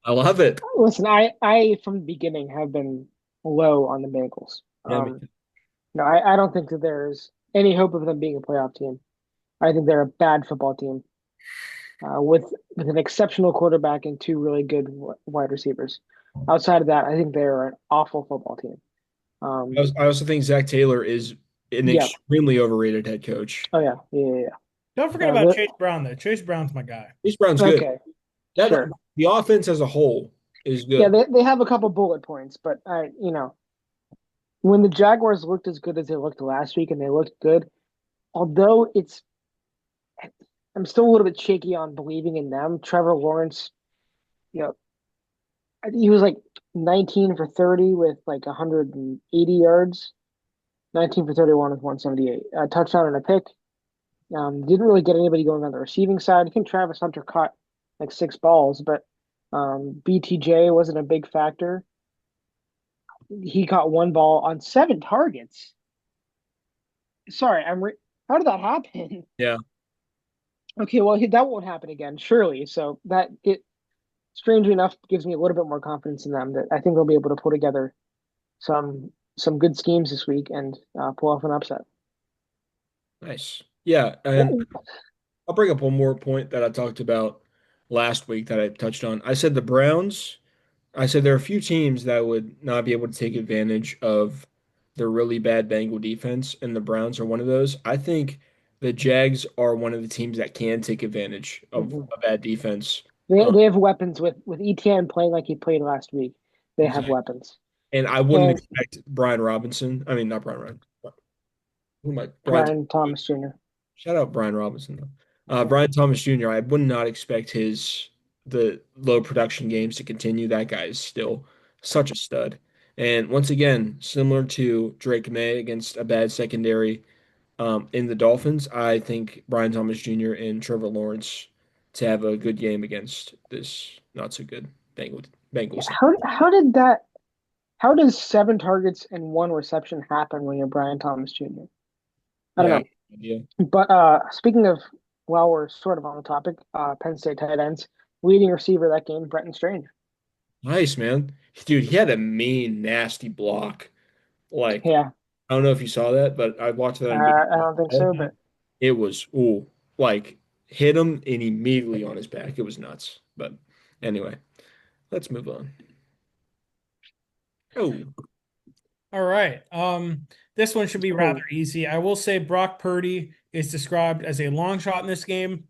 I love it. listen, I from the beginning have been low on the Bengals. Yeah, No, I don't think that there's any hope of them being a playoff team. I think they're a bad football team with an exceptional quarterback and two really good wide receivers. Outside of that, I think they're an awful football team. I Um, I also think Zach Taylor is an yeah. extremely overrated head coach. Oh yeah. Yeah. don't forget Yeah. about Chase Brown, though. Chase Brown's my guy. Chase Brown's good. Okay. That Sure. the offense as a whole is Yeah. good. They have a couple bullet points, but when the Jaguars looked as good as they looked last week, and they looked good, although I'm still a little bit shaky on believing in them. Trevor Lawrence, you know, I think he was like 19 for 30 with like 180 yards, 19 for 31 with 178, a touchdown and a pick. Didn't really get anybody going on the receiving side. I think Travis Hunter caught like six balls, but BTJ wasn't a big factor. He caught one ball on seven targets. Sorry, how did that happen? Yeah, Okay, well that won't happen again, surely. So that it strangely enough gives me a little bit more confidence in them that I think they'll be able to pull together some good schemes this week and pull off an upset. nice. Yeah, and I'll bring up one more point that I talked about last week that I touched on. I said the Browns. I said there are a few teams that would not be able to take advantage of the really bad Bengal defense, and the Browns are one of those. I think the Jags are one of the teams that can take advantage of Mhm. a bad defense. They Um, they have weapons with ETN playing like he played last week. They have exactly. weapons. And I wouldn't And expect Brian Robinson. I mean, not Brian Robinson. Who am I? Brian. Brian Thomas Jr. Shout out Brian Robinson though. Yeah. Brian Thomas Jr. I would not expect the low production games to continue. That guy is still such a stud. And once again, similar to Drake May against a bad secondary in the Dolphins, I think Brian Thomas Jr. and Trevor Lawrence to have a good game against this not so good Yeah. Bengals. How does seven targets and one reception happen when you're Brian Thomas Jr.? I don't Yeah, know. idea. But speaking of, while we're sort of on the topic, Penn State tight ends, leading receiver that game, Brenton Strange. Nice, man. Dude, he had a mean, nasty block. Like, Yeah, I don't know if you saw that, but I watched that on game. I don't think so, but It was, ooh, like hit him and immediately on his back. It was nuts. But anyway, let's move on. Oh, All right. This one should be rather oh easy. I will say Brock Purdy is described as a long shot in this game,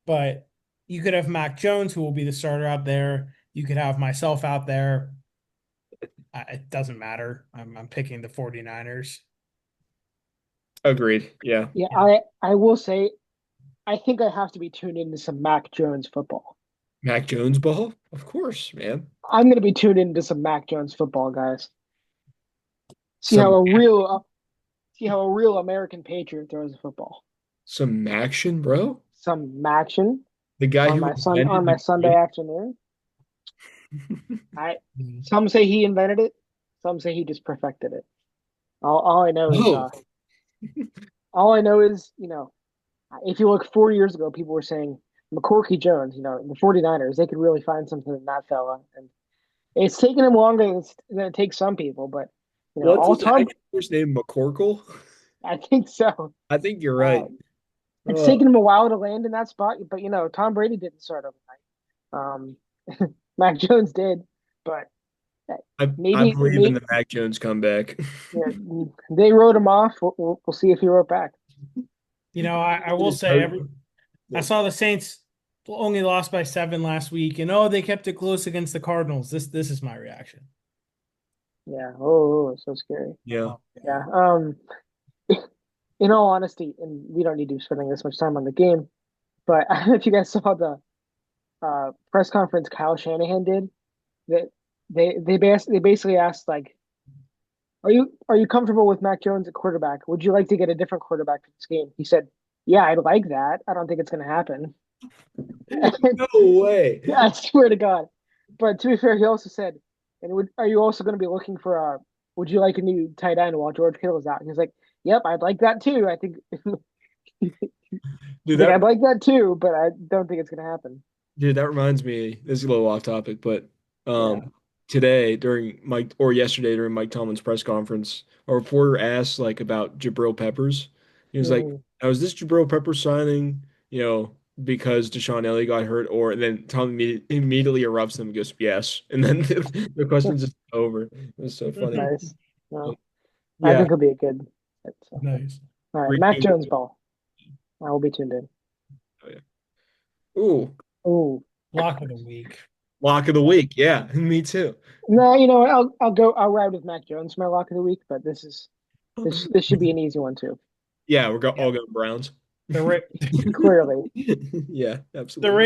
but you could have Mac Jones, who will be the starter out there. You could have myself out there. It doesn't matter. I'm picking the 49ers. agreed. Yeah. yeah, I will say I think I have to be tuned into some Mac Jones football. Mac Jones ball? Of course, man. I'm going to be tuned into some Mac Jones football, guys. See how Some a real see how a real American patriot throws a football. some action, bro. Some action The guy on who my son invented on the my Sunday grid. afternoon. I Mhm. Some say he invented it, some say he just perfected it. All I know is Oh, if you look 4 years ago, people were saying McCourty Jones, the 49ers, they could really find something in that fella. And it's taken him longer than it takes some people, but what's all his Tom, actual first name? McCorkle? I think so. I think you're Uh, right. it's Oh, taken him a while to land in that spot, but Tom Brady didn't start overnight. Mac Jones did, but I maybe, believe in the Mac Jones comeback. yeah, they wrote him off. We'll see if he wrote back. I will say I saw the Saints only lost by 7 last week, and they kept it close against the Cardinals. This is my reaction. Yeah. Oh, so scary. Yeah. Yeah. Yeah. In all honesty, and we don't need to be spending this much time on the game, but I don't know if you guys saw the press conference Kyle Shanahan did. That they basically asked like, "Are you comfortable with Mac Jones at quarterback? Would you like to get a different quarterback for this game?" He said, "Yeah, I'd like that. I don't think it's going to happen." No way. I swear to God. But to be fair, he also said, are you also going to be looking for would you like a new tight end while George Kittle is out? And he's like, yep, I'd like that too. I think Dude, he's like, that I'd like that too, but I don't think it's going to happen. Dude, that reminds me, this is a little off topic, but Yeah. today during Mike or yesterday during Mike Tomlin's press conference, a reporter asked like about Jabril Peppers. He was like, Hmm. "Now is this Jabril Peppers signing, because Deshaun Elliott got hurt?" Or and then Tom immediately erupts them and goes, "Yes." And then the question's just over. It was so funny. Nice. But, Well, I yeah, think he'll be a good fit. So, Nice. all right, Mac redo. Jones ball. I will be tuned in. Oh, yeah. Ooh, Oh Lock of the week. lock of the week. Yeah, me too. no, I'll ride with Mac Jones for my lock of the week, but this should be an easy one too. Yeah, we're Yeah. all going Browns. The Ra- Clearly. Yeah, the absolutely.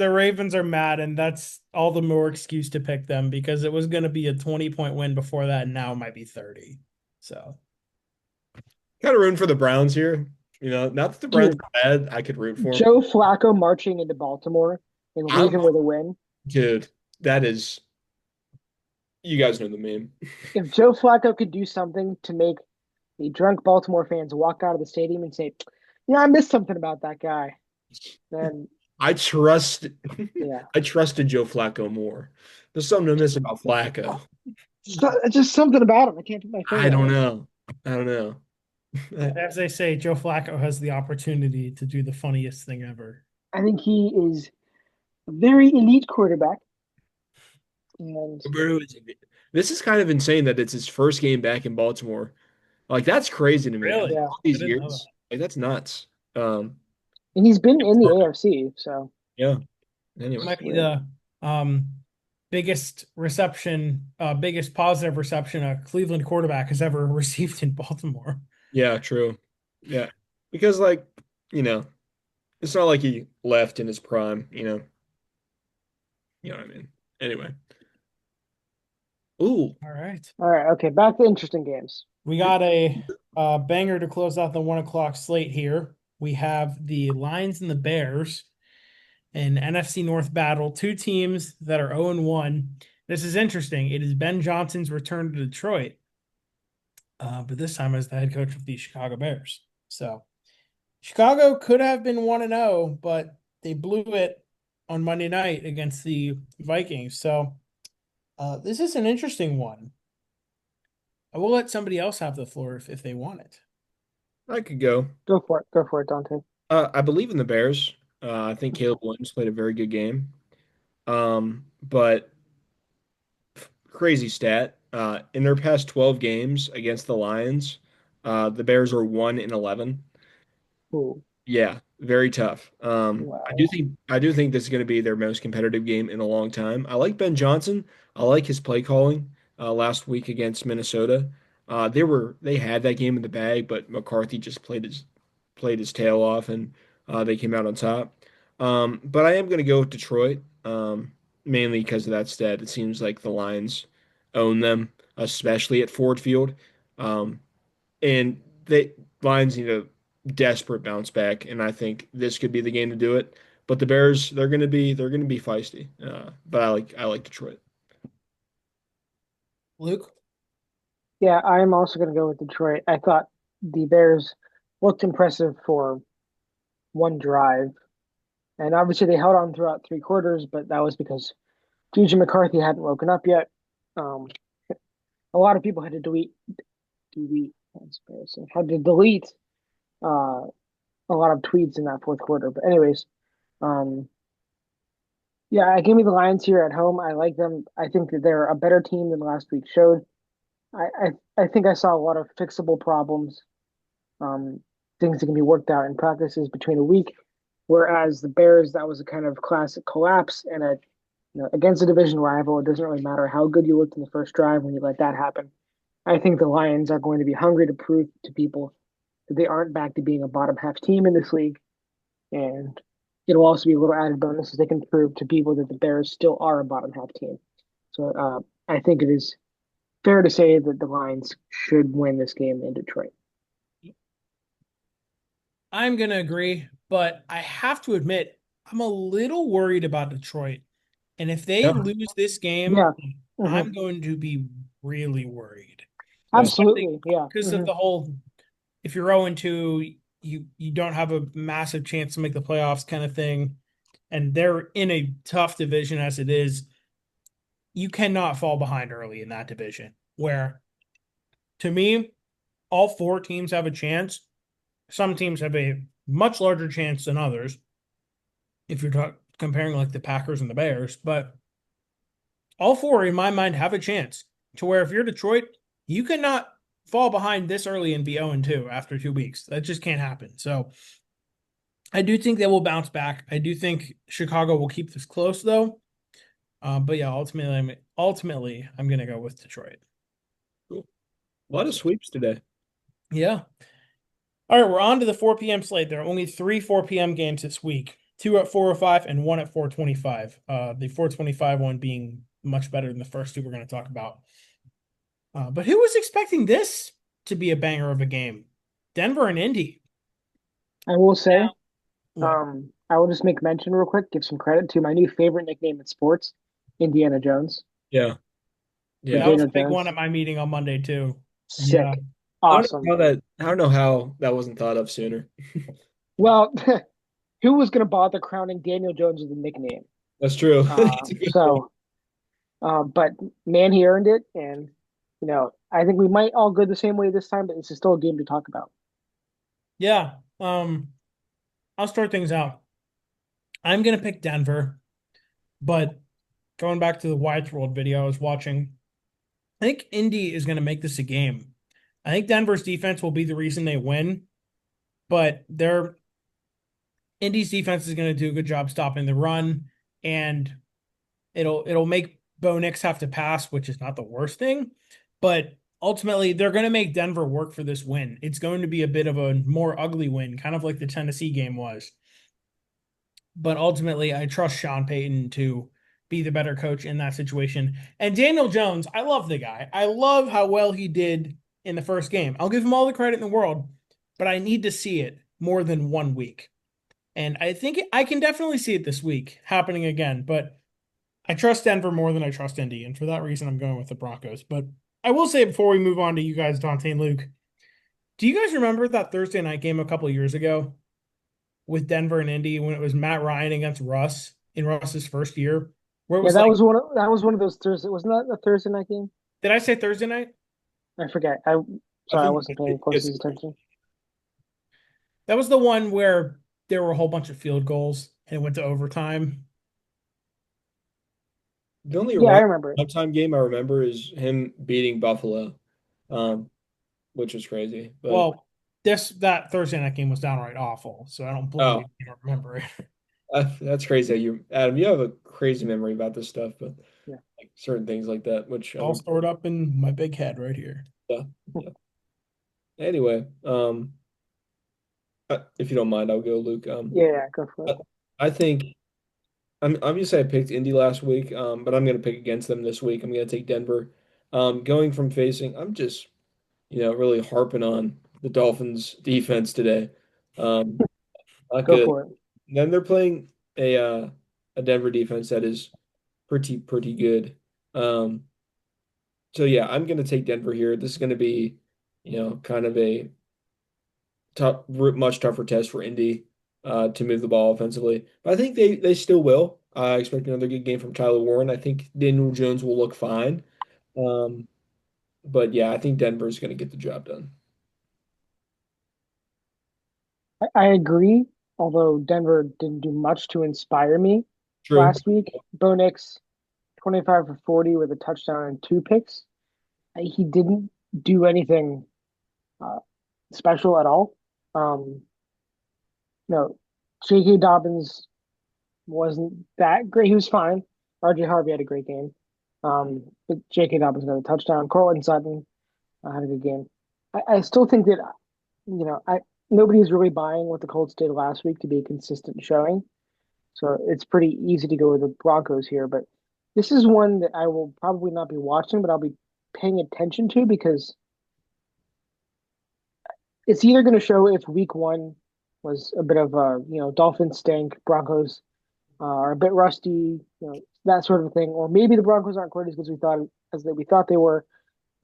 Ravens are mad, and that's all the more excuse to pick them because it was going to be a 20-point win before that, and now it might be 30. So Kind of rooting for the Browns here. Not that the Browns Dude, are bad. I could root for them. Joe Flacco marching into Baltimore and I'm, leaving with a win. dude, that is, you guys know the meme. If Joe Flacco could do something to make the drunk Baltimore fans walk out of the stadium and say, I missed something about that guy, then I trust, yeah. I trusted Joe Flacco more. There's something to miss about Flacco. It's just something about him. I can't put my I finger on don't it. know. I don't know. as they say, Joe Flacco has the opportunity to do the funniest thing ever. I think he is a very elite quarterback. And Bro, this is kind of insane that it's his first game back in Baltimore. Like that's crazy to me. After Really? yeah. all I these didn't know that. years, like that's nuts. Um, And he's been in the AFC, so yeah. Anyway, Might it's be weird. the um biggest positive reception a Cleveland quarterback has ever received in Baltimore. yeah, true. Yeah, because you know, it's not like he left in his prime. You know what I mean. Anyway, ooh, All All right. All right, okay, back to interesting games. We got a banger to close out the 1 o'clock slate here. We have the Lions and the Bears, an NFC North battle, two teams that are 0-1. This is interesting. It is Ben Johnson's return to Detroit, but this time as the head coach of the Chicago Bears. So Chicago could have been 1-0, but they blew it on Monday night against the Vikings. So this is an interesting one. I will let somebody else have the floor if they want it. I could go. Go for it, Dante. I believe in the Bears. I think Caleb Williams played a very good game. But crazy stat. In their past 12 games against the Lions, the Bears are 1-11. Ooh, Yeah, very tough. wow. I do think this is going to be their most competitive game in a long time. I like Ben Johnson. I like his play calling last week against Minnesota. They had that game in the bag, but McCarthy just played his tail off, and they came out on top. But I am going to go with Detroit, mainly because of that stat. It seems like the Lions own them, especially at Ford Field. Um, and they Lions need a desperate bounce back, and I think this could be the game to do it. But the Bears, they're gonna be feisty. But I like Detroit. Luke? Yeah, I'm also going to go with Detroit. I thought the Bears looked impressive for one drive, and obviously they held on throughout three quarters, but that was because Juju McCarthy hadn't woken up yet. Um, a lot of people had to that's embarrassing, had to delete uh, a lot of tweets in that fourth quarter. But anyways, um, yeah, I give me the Lions here at home. I like them. I think that they're a better team than last week showed. I think I saw a lot of fixable problems, um, things that can be worked out in practices between a week. Whereas the Bears, that was a kind of classic collapse, and against a division rival, it doesn't really matter how good you looked in the first drive when you let that happen. I think the Lions are going to be hungry to prove to people that they aren't back to being a bottom half team in this league, and it'll also be a little added bonus as they can prove to people that the Bears still are a bottom half team. So I think it is fair to say that the Lions should win this game in Detroit. I'm gonna agree, but I have to admit, I'm a little worried about Detroit. And if they Yeah, lose this game, Yeah, hmm, I'm going to be really worried. yeah, Especially absolutely. Yeah, because of hmm. the whole if you're 0-2, you don't have a massive chance to make the playoffs kind of thing. And they're in a tough division as it is. You cannot fall behind early in that division. Where to me, all four teams have a chance. Some teams have a much larger chance than others, if you're comparing like the Packers and the Bears. But all four, in my mind, have a chance to where if you're Detroit, you cannot fall behind this early and be 0-2 after 2 weeks. That just can't happen. So I do think they will bounce back. I do think Chicago will keep this close though. But yeah, ultimately, I'm gonna go with Detroit. cool. A lot of sweeps today. Yeah. All right, we're on to the 4 p.m. slate. There are only three 4 p.m. games this week. Two at 4:05 and one at 4:25. The 4:25 one being much better than the first two we're going to talk about. But who was expecting this to be a banger of a game? Denver and Indy. I will say, Now, what? I will just make mention real quick, give some credit to my new favorite nickname in sports, Indiana Jones, Yeah, for yeah. That was Daniel a big one Jones. at my meeting on Monday too. Yeah. Sick, awesome. I don't know how that wasn't thought of sooner. Well, who was going to bother crowning Daniel Jones with a nickname? That's true. Uh, It's a good point. so, but man, he earned it, and I think we might all go the same way this time, but this is still a game to talk about. Yeah. I'll start things out. I'm gonna pick Denver, but going back to the Wide World video I was watching, I think Indy is gonna make this a game. I think Denver's defense will be the reason they win, but their Indy's defense is gonna do a good job stopping the run, and it'll make Bo Nix have to pass, which is not the worst thing, but ultimately they're going to make Denver work for this win. It's going to be a bit of a more ugly win, kind of like the Tennessee game was. But ultimately, I trust Sean Payton to be the better coach in that situation. And Daniel Jones, I love the guy. I love how well he did in the first game. I'll give him all the credit in the world, but I need to see it more than 1 week. And I think I can definitely see it this week happening again, but I trust Denver more than I trust Indy, and for that reason, I'm going with the Broncos. But I will say before we move on to you guys, Dante and Luke, do you guys remember that Thursday night game a couple years ago? with Denver and Indy when it was Matt Ryan against Russ in Russ's first year, where it Yeah, was like, that was one of those Thursday. Wasn't that a Thursday night game? did I say Thursday night? I forget. I Sorry, I think wasn't paying close attention. That was the one where there were a whole bunch of field goals and it went to overtime. the only Yeah, I remember it. one-time game I remember is him beating Buffalo, um, which was crazy. But Well, that Thursday night game was downright awful, so I don't blame you oh, if you don't remember it. that's crazy. You, Adam, you have a crazy memory about this stuff, but Yeah. like certain things like that, which I All mean, stored up in my big head right here. yeah, yeah. Anyway, if you don't mind, I'll go, Luke. Yeah, go for it. I, I think I'm obviously I picked Indy last week, but I'm going to pick against them this week. I'm going to take Denver. Going from facing, I'm just really harping on the Dolphins defense today. Um, Not Go good. for it. Then they're playing a Denver defense that is pretty good. Um, so yeah, I'm going to take Denver here. This is going to be, kind of a much tougher test for Indy to move the ball offensively. But I think they still will. I expect another good game from Tyler Warren. I think Daniel Jones will look fine. Um, but yeah, I think Denver is going to get the job done. I agree, although Denver didn't do much to inspire me True. last week. Bo Nix, 25 for 40 with a touchdown and two picks. He didn't do anything uh, special at all. Um, no, J.K. Dobbins wasn't that great. He was fine. R.J. Harvey had a great game. But J.K. Dobbins got a touchdown. Cortland Sutton had a good game. I still think that I nobody's really buying what the Colts did last week to be a consistent showing. So it's pretty easy to go with the Broncos here, but this is one that I will probably not be watching, but I'll be paying attention to because it's either going to show if week one was a bit of a, Dolphins stink, Broncos are a bit rusty, that sort of thing, or maybe the Broncos aren't quite as good as we thought they were,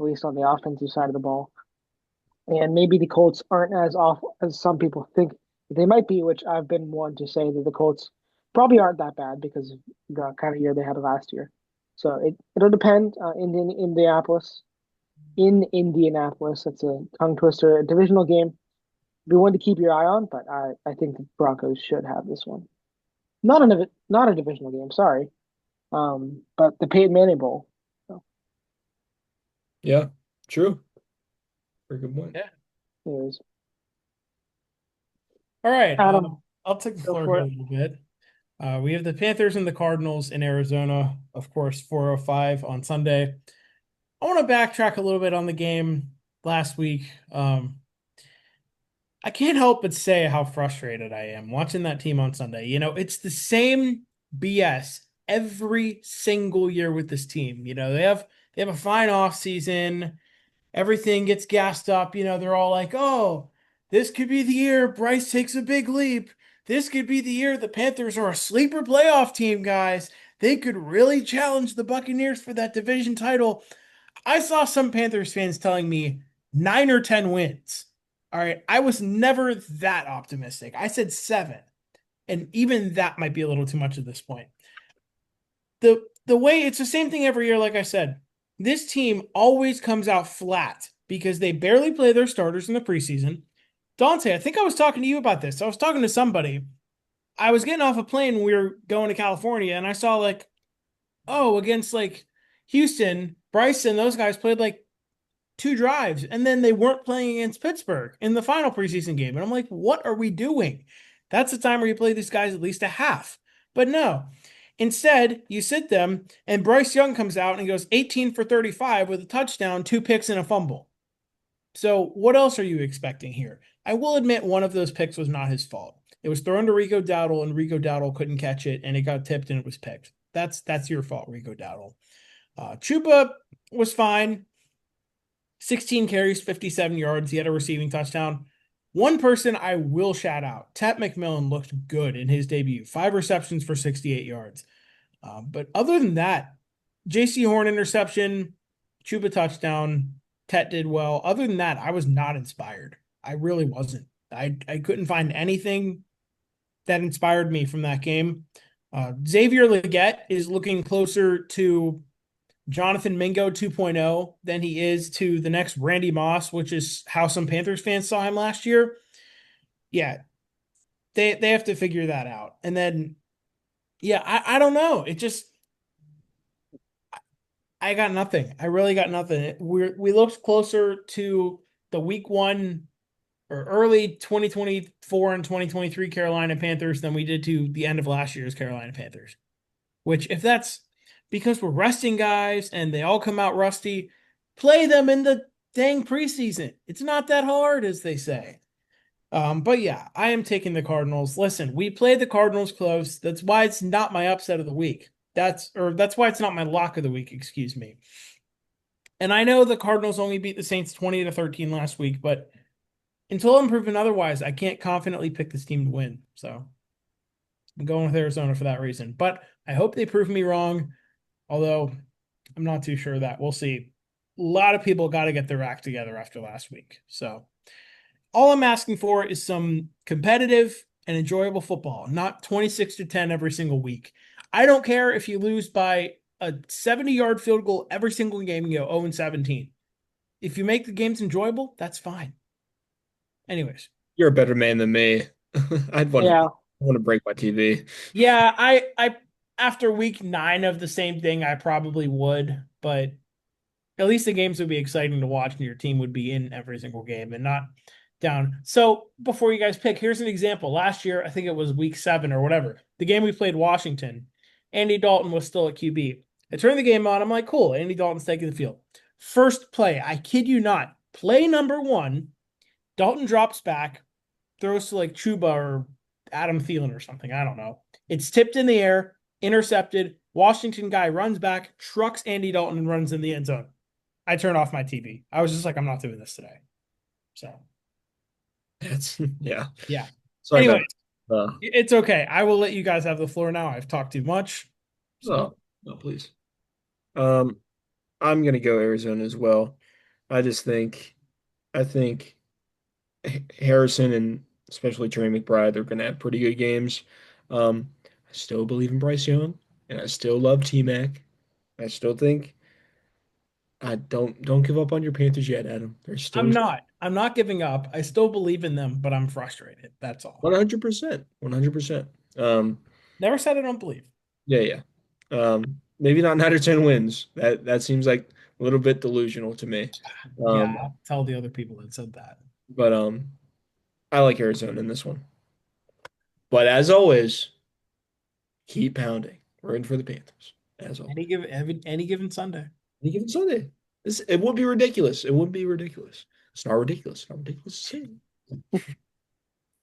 at least on the offensive side of the ball. And maybe the Colts aren't as awful as some people think they might be, which I've been one to say that the Colts probably aren't that bad because of the kind of year they had last year. So it'll depend. In Indianapolis, that's a tongue twister, a divisional game. Be one to keep your eye on, but I think the Broncos should have this one. Not a divisional game, sorry. But the Peyton Manning Bowl. So, Yeah, true. Very good point. Yeah. anyways, All right. Adam, I'll take the go floor for here a it. little bit. We have the Panthers and the Cardinals in Arizona, of course, 4:05 on Sunday. I want to backtrack a little bit on the game last week. I can't help but say how frustrated I am watching that team on Sunday. It's the same BS every single year with this team. They have a fine off season. Everything gets gassed up. They're all like, "Oh, this could be the year Bryce takes a big leap. This could be the year the Panthers are a sleeper playoff team, guys. They could really challenge the Buccaneers for that division title." I saw some Panthers fans telling me 9 or 10 wins. All right. I was never that optimistic. I said 7. And even that might be a little too much at this point. The way it's the same thing every year, like I said. This team always comes out flat because they barely play their starters in the preseason. Dante, I think I was talking to you about this. I was talking to somebody. I was getting off a plane when we were going to California, and I saw like, oh, against like Houston, Bryson, those guys played like 2 drives, and then they weren't playing against Pittsburgh in the final preseason game. And I'm like, what are we doing? That's the time where you play these guys at least a half. But no. Instead, you sit them, and Bryce Young comes out and he goes 18 for 35 with a touchdown, 2 picks, and a fumble. So, what else are you expecting here? I will admit one of those picks was not his fault. It was thrown to Rico Dowdle, and Rico Dowdle couldn't catch it, and it got tipped and it was picked. That's your fault, Rico Dowdle. Chupa was fine. 16 carries, 57 yards. He had a receiving touchdown. One person I will shout out, Tet McMillan looked good in his debut. 5 receptions for 68 yards. But other than that, JC Horn interception, Chuba touchdown, Tet did well. Other than that, I was not inspired. I really wasn't. I couldn't find anything that inspired me from that game. Xavier Legette is looking closer to Jonathan Mingo 2.0 than he is to the next Randy Moss, which is how some Panthers fans saw him last year. Yeah, they have to figure that out. And then yeah, I don't know. It just I got nothing. I really got nothing. We looked closer to the week one or early 2024 and 2023 Carolina Panthers than we did to the end of last year's Carolina Panthers. Which, if that's because we're resting guys and they all come out rusty, play them in the dang preseason. It's not that hard, as they say. But yeah, I am taking the Cardinals. Listen, we played the Cardinals close. That's why it's not my upset of the week. That's why it's not my lock of the week, excuse me. And I know the Cardinals only beat the Saints 20-13 last week, but until I'm proven otherwise, I can't confidently pick this team to win. So I'm going with Arizona for that reason. But I hope they prove me wrong, although I'm not too sure of that. We'll see. A lot of people got to get their act together after last week. So all I'm asking for is some competitive and enjoyable football, not 26-10 every single week. I don't care if you lose by a 70-yard field goal every single game and go 0-17. If you make the games enjoyable, that's fine. Anyways, You're a better man than me. Yeah. Want to break my TV. yeah, I after week 9 of the same thing, I probably would, but at least the games would be exciting to watch and your team would be in every single game and not down. So before you guys pick, here's an example. Last year, I think it was week 7 or whatever, the game we played Washington, Andy Dalton was still at QB. I turned the game on. I'm like, cool, Andy Dalton's taking the field. First play, I kid you not, play number 1, Dalton drops back, throws to like Chuba or Adam Thielen or something. I don't know. It's tipped in the air, intercepted. Washington guy runs back, trucks Andy Dalton, and runs in the end zone. I turned off my TV. I was just like, I'm not doing this today. So, That's yeah. yeah. Sorry Anyway, about that. it's okay. I will let you guys have the floor now. I've talked too much. So, No, no, please. Um, I'm gonna go Arizona as well. I just think I think Harrison and especially Trey McBride are gonna have pretty good games. I still believe in Bryce Young, and I still love T-Mac. I still think I don't give up on your Panthers yet, Adam. There's still I'm not. I'm not giving up. I still believe in them, but I'm frustrated. That's all. 100%, 100%. Never said I don't believe. Yeah, yeah. Maybe not 9 or 10 wins. That seems like a little bit delusional to me. Yeah, Um, I'll tell the other people that said that. but I like Arizona in this one. But as always, keep pounding. We're in for the Panthers, as always. Any given Sunday. Any given Sunday. It would be ridiculous. It would be ridiculous. It's not ridiculous. It's not ridiculous to say.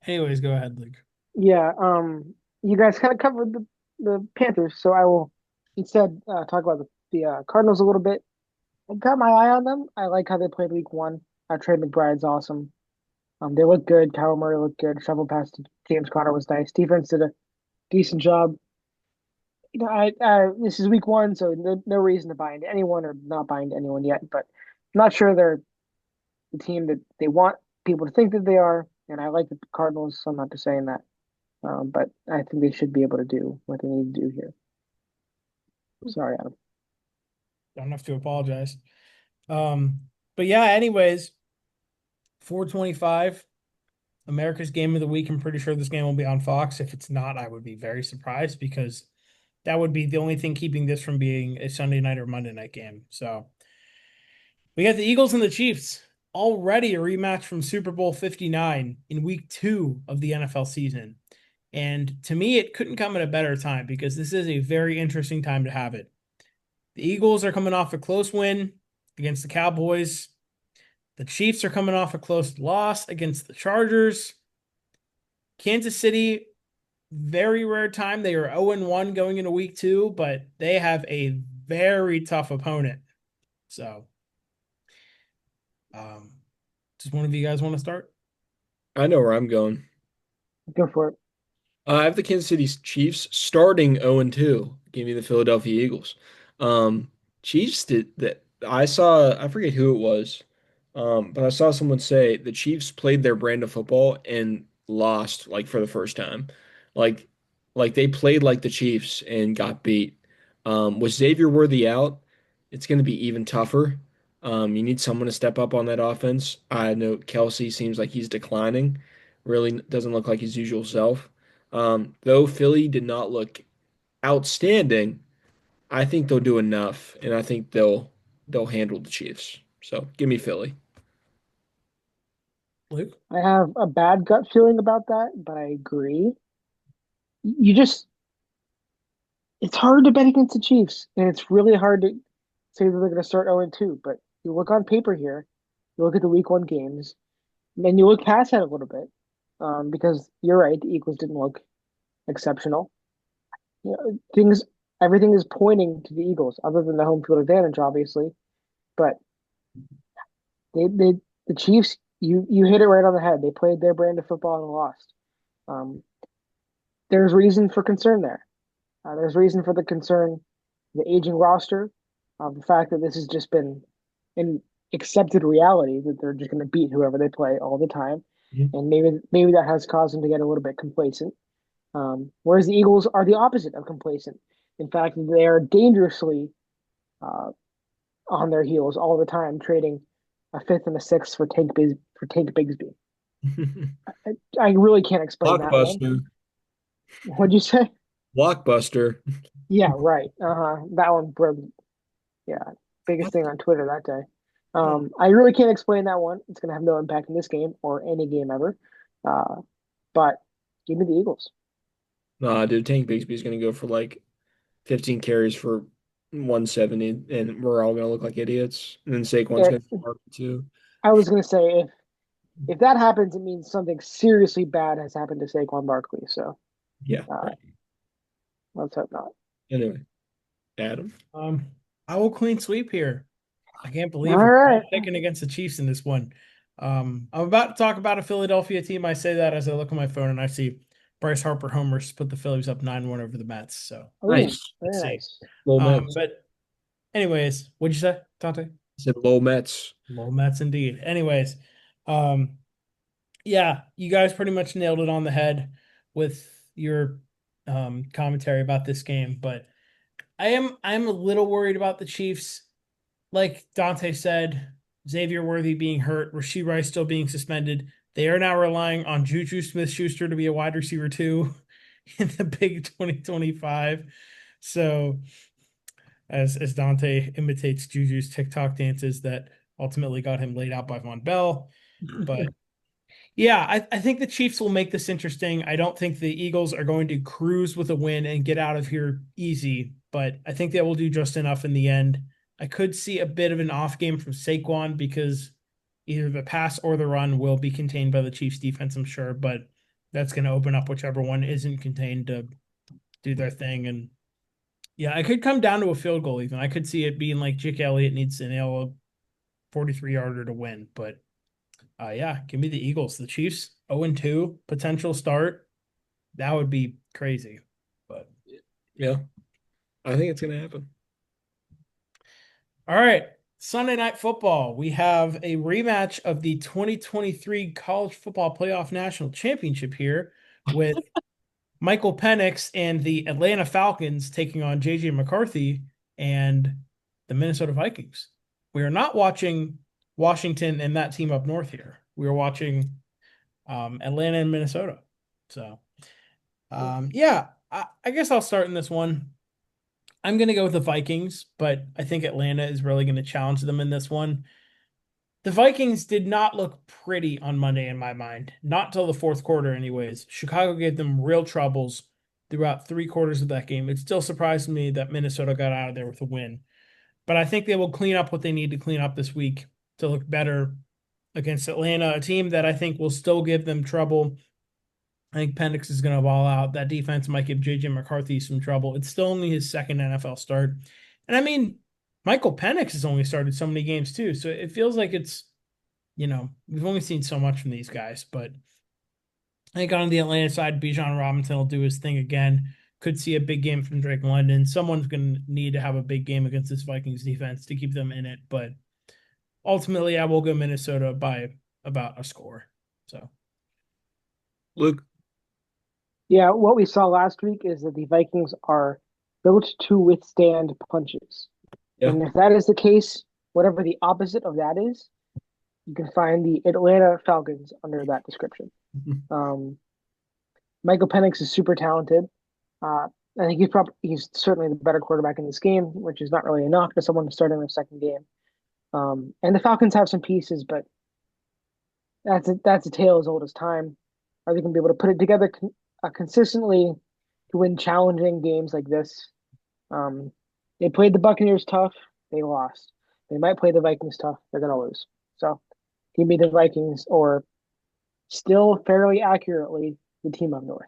Anyways, go ahead, Luke. Yeah. You guys kind of covered the Panthers, so I will instead talk about the Cardinals a little bit. I got my eye on them. I like how they played week one. Trey McBride's awesome. They look good. Kyle Murray looked good. Shovel pass to James Conner was nice. Defense did a decent job. This is week one, so no reason to buy into anyone or not buy into anyone yet. But I'm not sure they're the team that they want people to think that they are. And I like the Cardinals, so I'm not just saying that. But I think they should be able to do what they need to do here. Sorry, Adam. Don't have to apologize. Um, but yeah, anyways, 425, America's game of the week. I'm pretty sure this game will be on Fox. If it's not, I would be very surprised because that would be the only thing keeping this from being a Sunday night or Monday night game. So we got the Eagles and the Chiefs. Already a rematch from Super Bowl 59 in week 2 of the NFL season. And to me, it couldn't come at a better time because this is a very interesting time to have it. The Eagles are coming off a close win against the Cowboys. The Chiefs are coming off a close loss against the Chargers. Kansas City, very rare time. They are 0-1 going into week 2, but they have a very tough opponent. So, does one of you guys want to start? I know where I'm going. Go for it. I have the Kansas City Chiefs starting 0-2. Give me the Philadelphia Eagles. Chiefs did that. I forget who it was, but I saw someone say the Chiefs played their brand of football and lost like for the first time. Like they played like the Chiefs and got beat. With Xavier Worthy out, it's going to be even tougher. You need someone to step up on that offense. I know Kelsey seems like he's declining. Really doesn't look like his usual self. Though Philly did not look outstanding, I think they'll do enough, and I think they'll handle the Chiefs. So give me Philly. Luke? I have a bad gut feeling about that, but I agree. You just, it's hard to bet against the Chiefs, and it's really hard to say that they're going to start 0-2. But you look on paper here, you look at the week one games, and then you look past that a little bit, because you're right, the Eagles didn't look exceptional. You know, everything is pointing to the Eagles, other than the home field advantage, obviously. But they the Chiefs, you hit it right on the head. They played their brand of football and lost. Um, there's reason for concern there. There's reason for the concern, the aging roster, the fact that this has just been an accepted reality that they're just going to beat whoever they play all the time, Mhm. and maybe that has caused them to get a little bit complacent. Whereas the Eagles are the opposite of complacent. In fact, they are dangerously uh, on their heels all the time, trading a fifth and a sixth for Tank Bigsby. I really can't explain that one. Blockbuster. What'd you say? Blockbuster. Yeah, right. That one broke. Yeah, biggest What? thing on Twitter that day. Oh, I really can't explain that one. It's gonna have no impact in this game or any game ever. Uh, but give me the Eagles. Nah, dude, Tank Bigsby's gonna go for like 15 carries for 170, and we're all gonna look like idiots. And then Saquon's It, gonna start too. I was gonna say if that happens, it means something seriously bad has happened to Saquon Barkley. So Yeah, uh, right. let's hope not. Anyway, Adam. um, I will clean sweep here. I can't All believe we're right. all picking against the Chiefs in this one. I'm about to talk about a Philadelphia team. I say that as I look at my phone and I see Bryce Harper homers put the Phillies up 9-1 over the Mets. So Oh, Nice. very let's see. nice. Lowell Mets. But anyways, what'd you say, Dante? I said Lowell Mets. Lol Mets indeed. Anyways, um, yeah, you guys pretty much nailed it on the head with your commentary about this game, but I'm a little worried about the Chiefs. Like Dante said, Xavier Worthy being hurt, Rashee Rice still being suspended. They are now relying on Juju Smith-Schuster to be a wide receiver too in the big 2025. So as Dante imitates Juju's TikTok dances that ultimately got him laid out by Von Bell. But yeah, I think the Chiefs will make this interesting. I don't think the Eagles are going to cruise with a win and get out of here easy, but I think they will do just enough in the end. I could see a bit of an off game from Saquon because either the pass or the run will be contained by the Chiefs defense, I'm sure, but that's going to open up whichever one isn't contained to do their thing. And yeah, I could come down to a field goal even. I could see it being like Jake Elliott needs to nail a 43-yarder to win, but yeah, give me the Eagles. The Chiefs 0-2 potential start. That would be crazy. But Yeah, I think it's gonna happen. all right, Sunday night football. We have a rematch of the 2023 College Football Playoff National Championship here with Michael Penix and the Atlanta Falcons taking on JJ McCarthy and the Minnesota Vikings. We are not watching Washington and that team up north here. We are watching Atlanta and Minnesota. So yeah, I guess I'll start in this one. I'm going to go with the Vikings, but I think Atlanta is really going to challenge them in this one. The Vikings did not look pretty on Monday in my mind, not till the fourth quarter, anyways. Chicago gave them real troubles throughout 3 quarters of that game. It still surprised me that Minnesota got out of there with a win, but I think they will clean up what they need to clean up this week to look better against Atlanta, a team that I think will still give them trouble. I think Penix is going to ball out. That defense might give JJ McCarthy some trouble. It's still only his second NFL start. And I mean, Michael Penix has only started so many games too. So it feels like we've only seen so much from these guys. But I think on the Atlanta side, Bijan Robinson will do his thing again. Could see a big game from Drake London. Someone's going to need to have a big game against this Vikings defense to keep them in it. But ultimately, I will go Minnesota by about a score. So Luke. Yeah, what we saw last week is that the Vikings are built to withstand punches. Yeah. And if that is the case, whatever the opposite of that is, you can find the Atlanta Falcons under that description. Um, Michael Penix is super talented. Uh, I think he's certainly the better quarterback in this game, which is not really enough for someone to start in their second game. And the Falcons have some pieces, but that's a tale as old as time. Are they going to be able to put it together consistently to win challenging games like this? Um, they played the Buccaneers tough. They lost. They might play the Vikings tough. They're going to lose. So give me the Vikings, or still fairly accurately the team up north.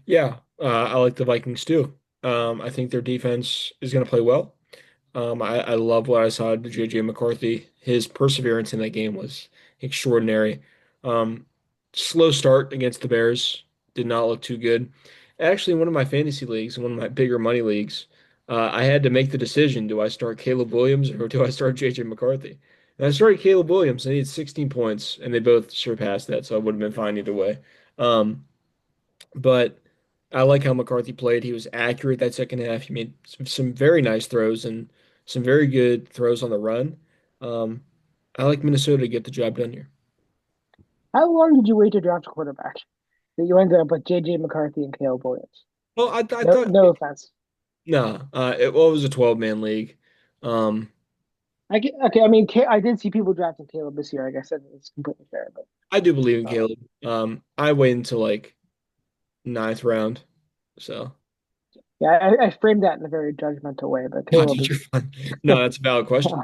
Yeah, I like the Vikings too. I think their defense is going to play well. I love what I saw to JJ McCarthy. His perseverance in that game was extraordinary. Um, Slow start against the Bears did not look too good. Actually, in one of my fantasy leagues, one of my bigger money leagues, I had to make the decision: do I start Caleb Williams or do I start JJ McCarthy? And I started Caleb Williams. I needed 16 points, and they both surpassed that, so I would have been fine either way. Um, but I like how McCarthy played. He was accurate that second half. He made some very nice throws and some very good throws on the run. Um, I like Minnesota to get the job done here. How long did you wait to draft a quarterback that you ended up with J.J. McCarthy and Caleb Williams? Well, I No, thought no offense. no, well, it was a 12-man league. Um, Okay. I mean, I did see people drafting Caleb this year. I guess it's completely fair, but I do believe in um, Caleb. I wait until like ninth round. So yeah, I framed that in a very judgmental way. But no, Caleb dude, you're is, fine. No, that's a valid question.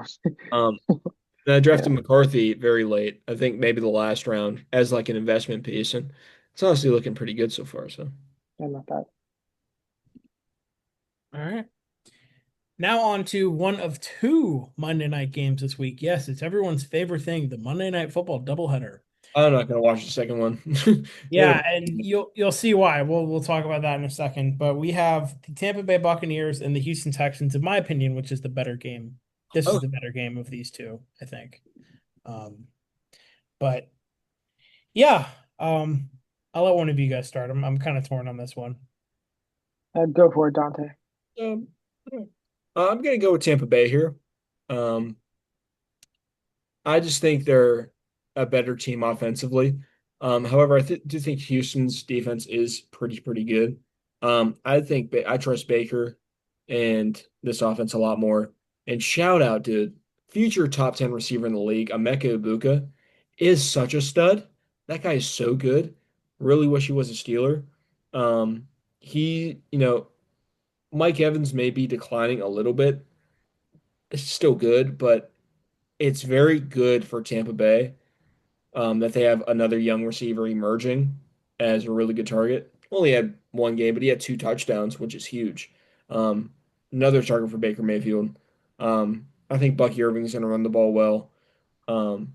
Um, and I yeah, drafted McCarthy very late. I think maybe the last round as like an investment piece, and it's honestly looking pretty good so far. So I'm not bad. All right. Now on to one of two Monday night games this week. Yes, it's everyone's favorite thing, the Monday Night Football doubleheader. I'm not gonna watch the second one. They're Yeah, and you'll see why. We'll talk about that in a second. But we have the Tampa Bay Buccaneers and the Houston Texans, in my opinion, which is the better game. This is oh, the better game of these two, I think. Um, but yeah, I'll let one of you guys start. I'm kind of torn on this one. Go for it, Dante. um, I'm gonna go with Tampa Bay here. Um, I just think they're a better team offensively. However, do think Houston's defense is pretty good. I think I trust Baker and this offense a lot more. And shout out, dude, future top 10 receiver in the league, Emeka Ibuka, is such a stud. That guy is so good. Really wish he was a Steeler. Mike Evans may be declining a little bit. It's still good, but it's very good for Tampa Bay that they have another young receiver emerging as a really good target. Only had one game, but he had two touchdowns, which is huge. Um, Another target for Baker Mayfield. I think Bucky Irving's going to run the ball well. Um,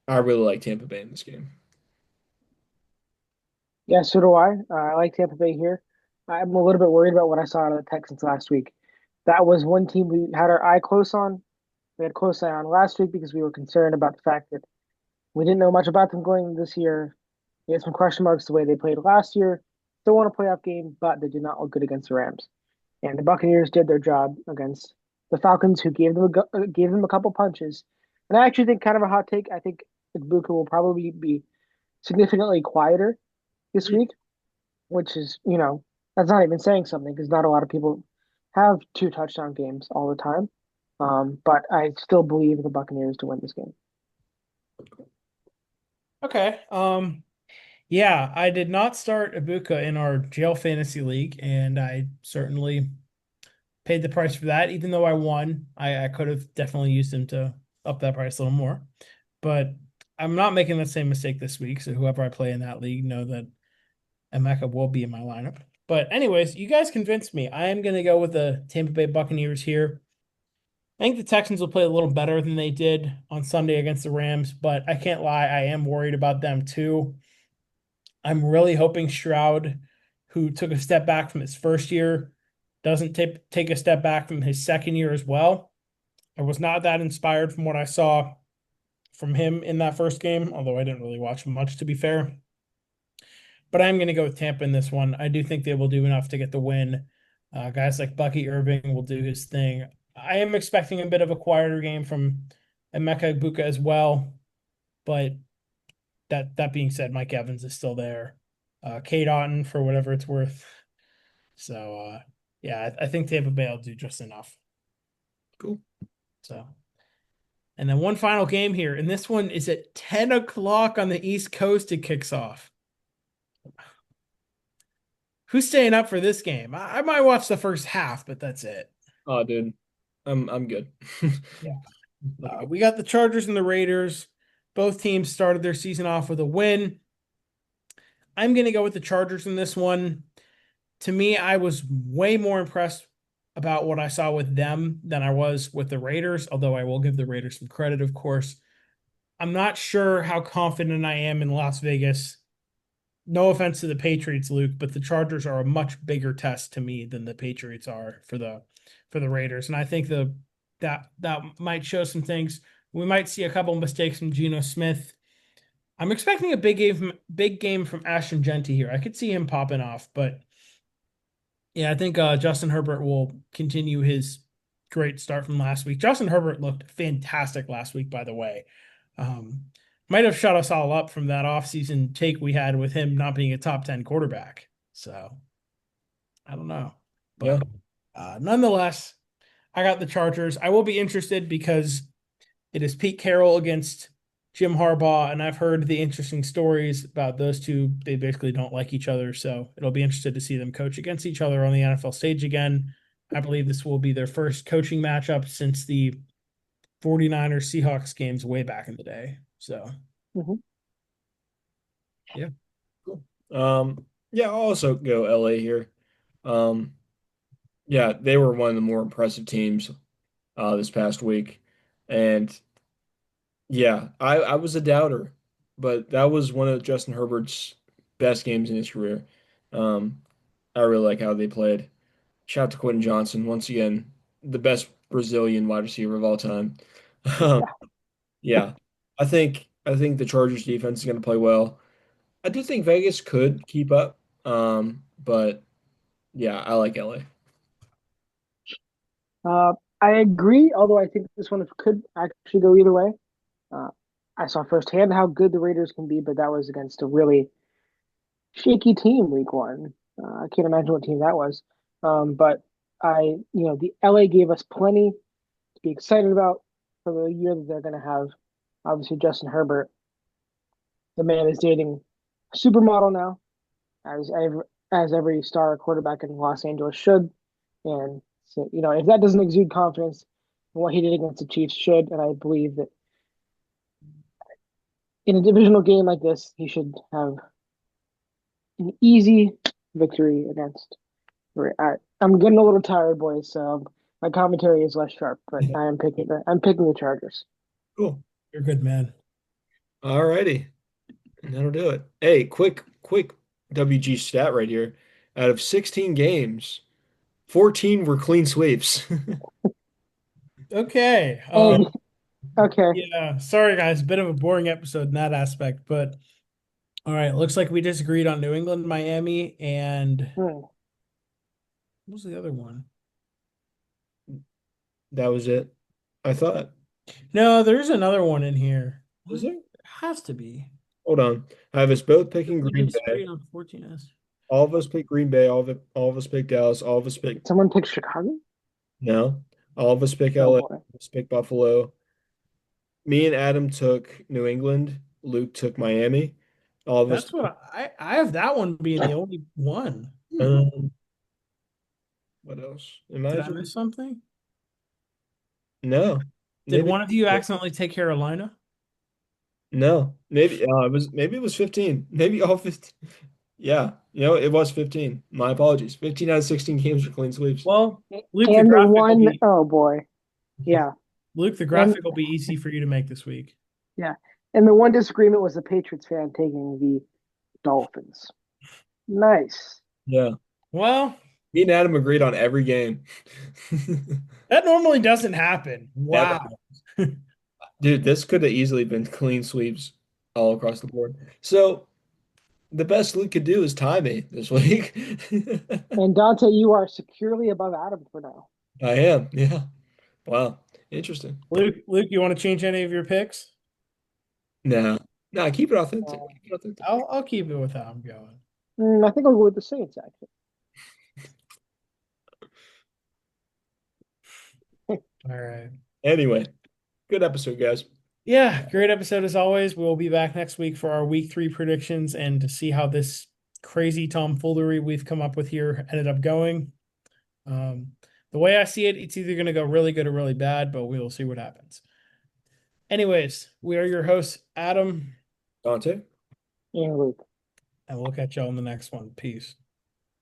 I really like Tampa Bay in this game. Yeah, so do I. I like Tampa Bay here. I'm a little bit worried about what I saw out of the Texans last week. That was one team we had our eye close on. We had a close eye on last week because we were concerned about the fact that we didn't know much about them going this year. We had some question marks the way they played last year. Still won a playoff game, but they did not look good against the Rams. And the Buccaneers did their job against the Falcons, who gave them a couple punches. And I actually think, kind of a hot take, I think Ibuka will probably be significantly quieter this week, which is, that's not even saying something because not a lot of people have two touchdown games all the time. But I still believe the Buccaneers to win this game. Okay. Yeah, I did not start Ibuka in our jail fantasy league, and I certainly paid the price for that. Even though I won, I could have definitely used him to up that price a little more. But I'm not making the same mistake this week. So whoever I play in that league know that Emeka will be in my lineup. But anyways, you guys convinced me. I am going to go with the Tampa Bay Buccaneers here. I think the Texans will play a little better than they did on Sunday against the Rams, but I can't lie, I am worried about them too. I'm really hoping Stroud, who took a step back from his first year, doesn't take a step back from his second year as well. I was not that inspired from what I saw from him in that first game, although I didn't really watch much, to be fair. but I'm going to go with Tampa in this one. I do think they will do enough to get the win. Guys like Bucky Irving will do his thing. I am expecting a bit of a quieter game from Emeka Egbuka as well, but that being said, Mike Evans is still there. Kate Otten for whatever it's worth. So yeah, I think Tampa Bay will do just enough. Cool. So, and then one final game here, and this one is at 10 o'clock on the East Coast. It kicks off. Who's staying up for this game? I might watch the first half, but that's it. Oh, dude, I'm good. Yeah. Let it go. We got the Chargers and the Raiders. Both teams started their season off with a win. I'm going to go with the Chargers in this one. To me, I was way more impressed about what I saw with them than I was with the Raiders, although I will give the Raiders some credit, of course. I'm not sure how confident I am in Las Vegas. No offense to the Patriots, Luke, but the Chargers are a much bigger test to me than the Patriots are for the Raiders. And I think that might show some things. We might see a couple of mistakes from Geno Smith. I'm expecting a big game from Ashton Genty here. I could see him popping off, but yeah, I think Justin Herbert will continue his great start from last week. Justin Herbert looked fantastic last week, by the way. Um, might have shut us all up from that offseason take we had with him not being a top 10 quarterback. So I don't know. Yeah, But nonetheless, I got the Chargers. I will be interested because it is Pete Carroll against Jim Harbaugh, and I've heard the interesting stories about those two. They basically don't like each other, so it'll be interested to see them coach against each other on the NFL stage again. I believe this will be their first coaching matchup since the 49ers Seahawks games way back in the day. So, Mhm. yeah. cool. Yeah, I'll also go LA here. Um, yeah, they were one of the more impressive teams this past week, and yeah, I was a doubter, but that was one of Justin Herbert's best games in his career. Um, I really like how they played. Shout out to Quentin Johnson once again, the best Brazilian wide receiver of all time. Um, Yeah. yeah, I think the Chargers defense is going to play well. I do think Vegas could keep up, but yeah, I like LA. I agree, although I think this one could actually go either way. Uh, I saw firsthand how good the Raiders can be, but that was against a really shaky team week one. I can't imagine what team that was. But the LA gave us plenty to be excited about for the year that they're going to have. Obviously, Justin Herbert, the man is dating a supermodel now, as every star quarterback in Los Angeles should. And so, if that doesn't exude confidence, what he did against the Chiefs should. And I believe that in a divisional game like this, he should have an easy victory against. I'm getting a little tired, boys. So my commentary is less sharp, but I'm picking the Chargers. Cool. You're a good man. All righty. That'll do it. Hey, quick WG stat right here. Out of 16 games, 14 were clean sweeps. Okay. And okay, Yeah, sorry guys, bit of a boring episode in that aspect, but all right, looks like we disagreed on New England, Miami, and hmm. what was the other one? That was it. I thought. No, there's another one in here. Was What? there? It has to be. Hold on. I have us both picking We Green Bay. disagreed on 14S. All of us picked Green Bay. All of us picked Dallas. All of us picked Someone picked Chicago. no. All of us picked Oh LA. All boy, of us picked Buffalo. Me and Adam took New England. Luke took Miami. All of us. That's what I have that one being the only one. Um, what else? Am I Did I just miss something? no? Did Maybe one of you accidentally take Carolina? no. Maybe it was 15. Maybe all 15. Yeah, it was 15. My apologies. 15 out of 16 games were clean sweeps. Well, Luke, the and the graphic will one be oh boy, yeah, Luke, the and graphic will be easy for you to make this week. yeah, and the one disagreement was the Patriots fan taking the Dolphins. Nice. Yeah. Well, Me and Adam agreed on every game. that normally doesn't happen. Never. Wow. Dude, this could have easily been clean sweeps all across the board. So, The best Luke could do is tie me this week. And Dante, you are securely above Adam for now. I am. Yeah. Wow. Interesting. Luke, you want to change any of your picks? No. No, keep it authentic. Uh, Keep it authentic. I'll keep it with how I'm going. I think I'll go with the Saints, actually. All right. Anyway, good episode, guys. Yeah, great episode as always. We'll be back next week for our week 3 predictions and to see how this crazy tomfoolery we've come up with here ended up going. Um, the way I see it, it's either going to go really good or really bad, but we will see what happens. Anyways, we are your hosts, Adam, Dante. Yeah, Luke. and we'll catch y'all in the next one. Peace.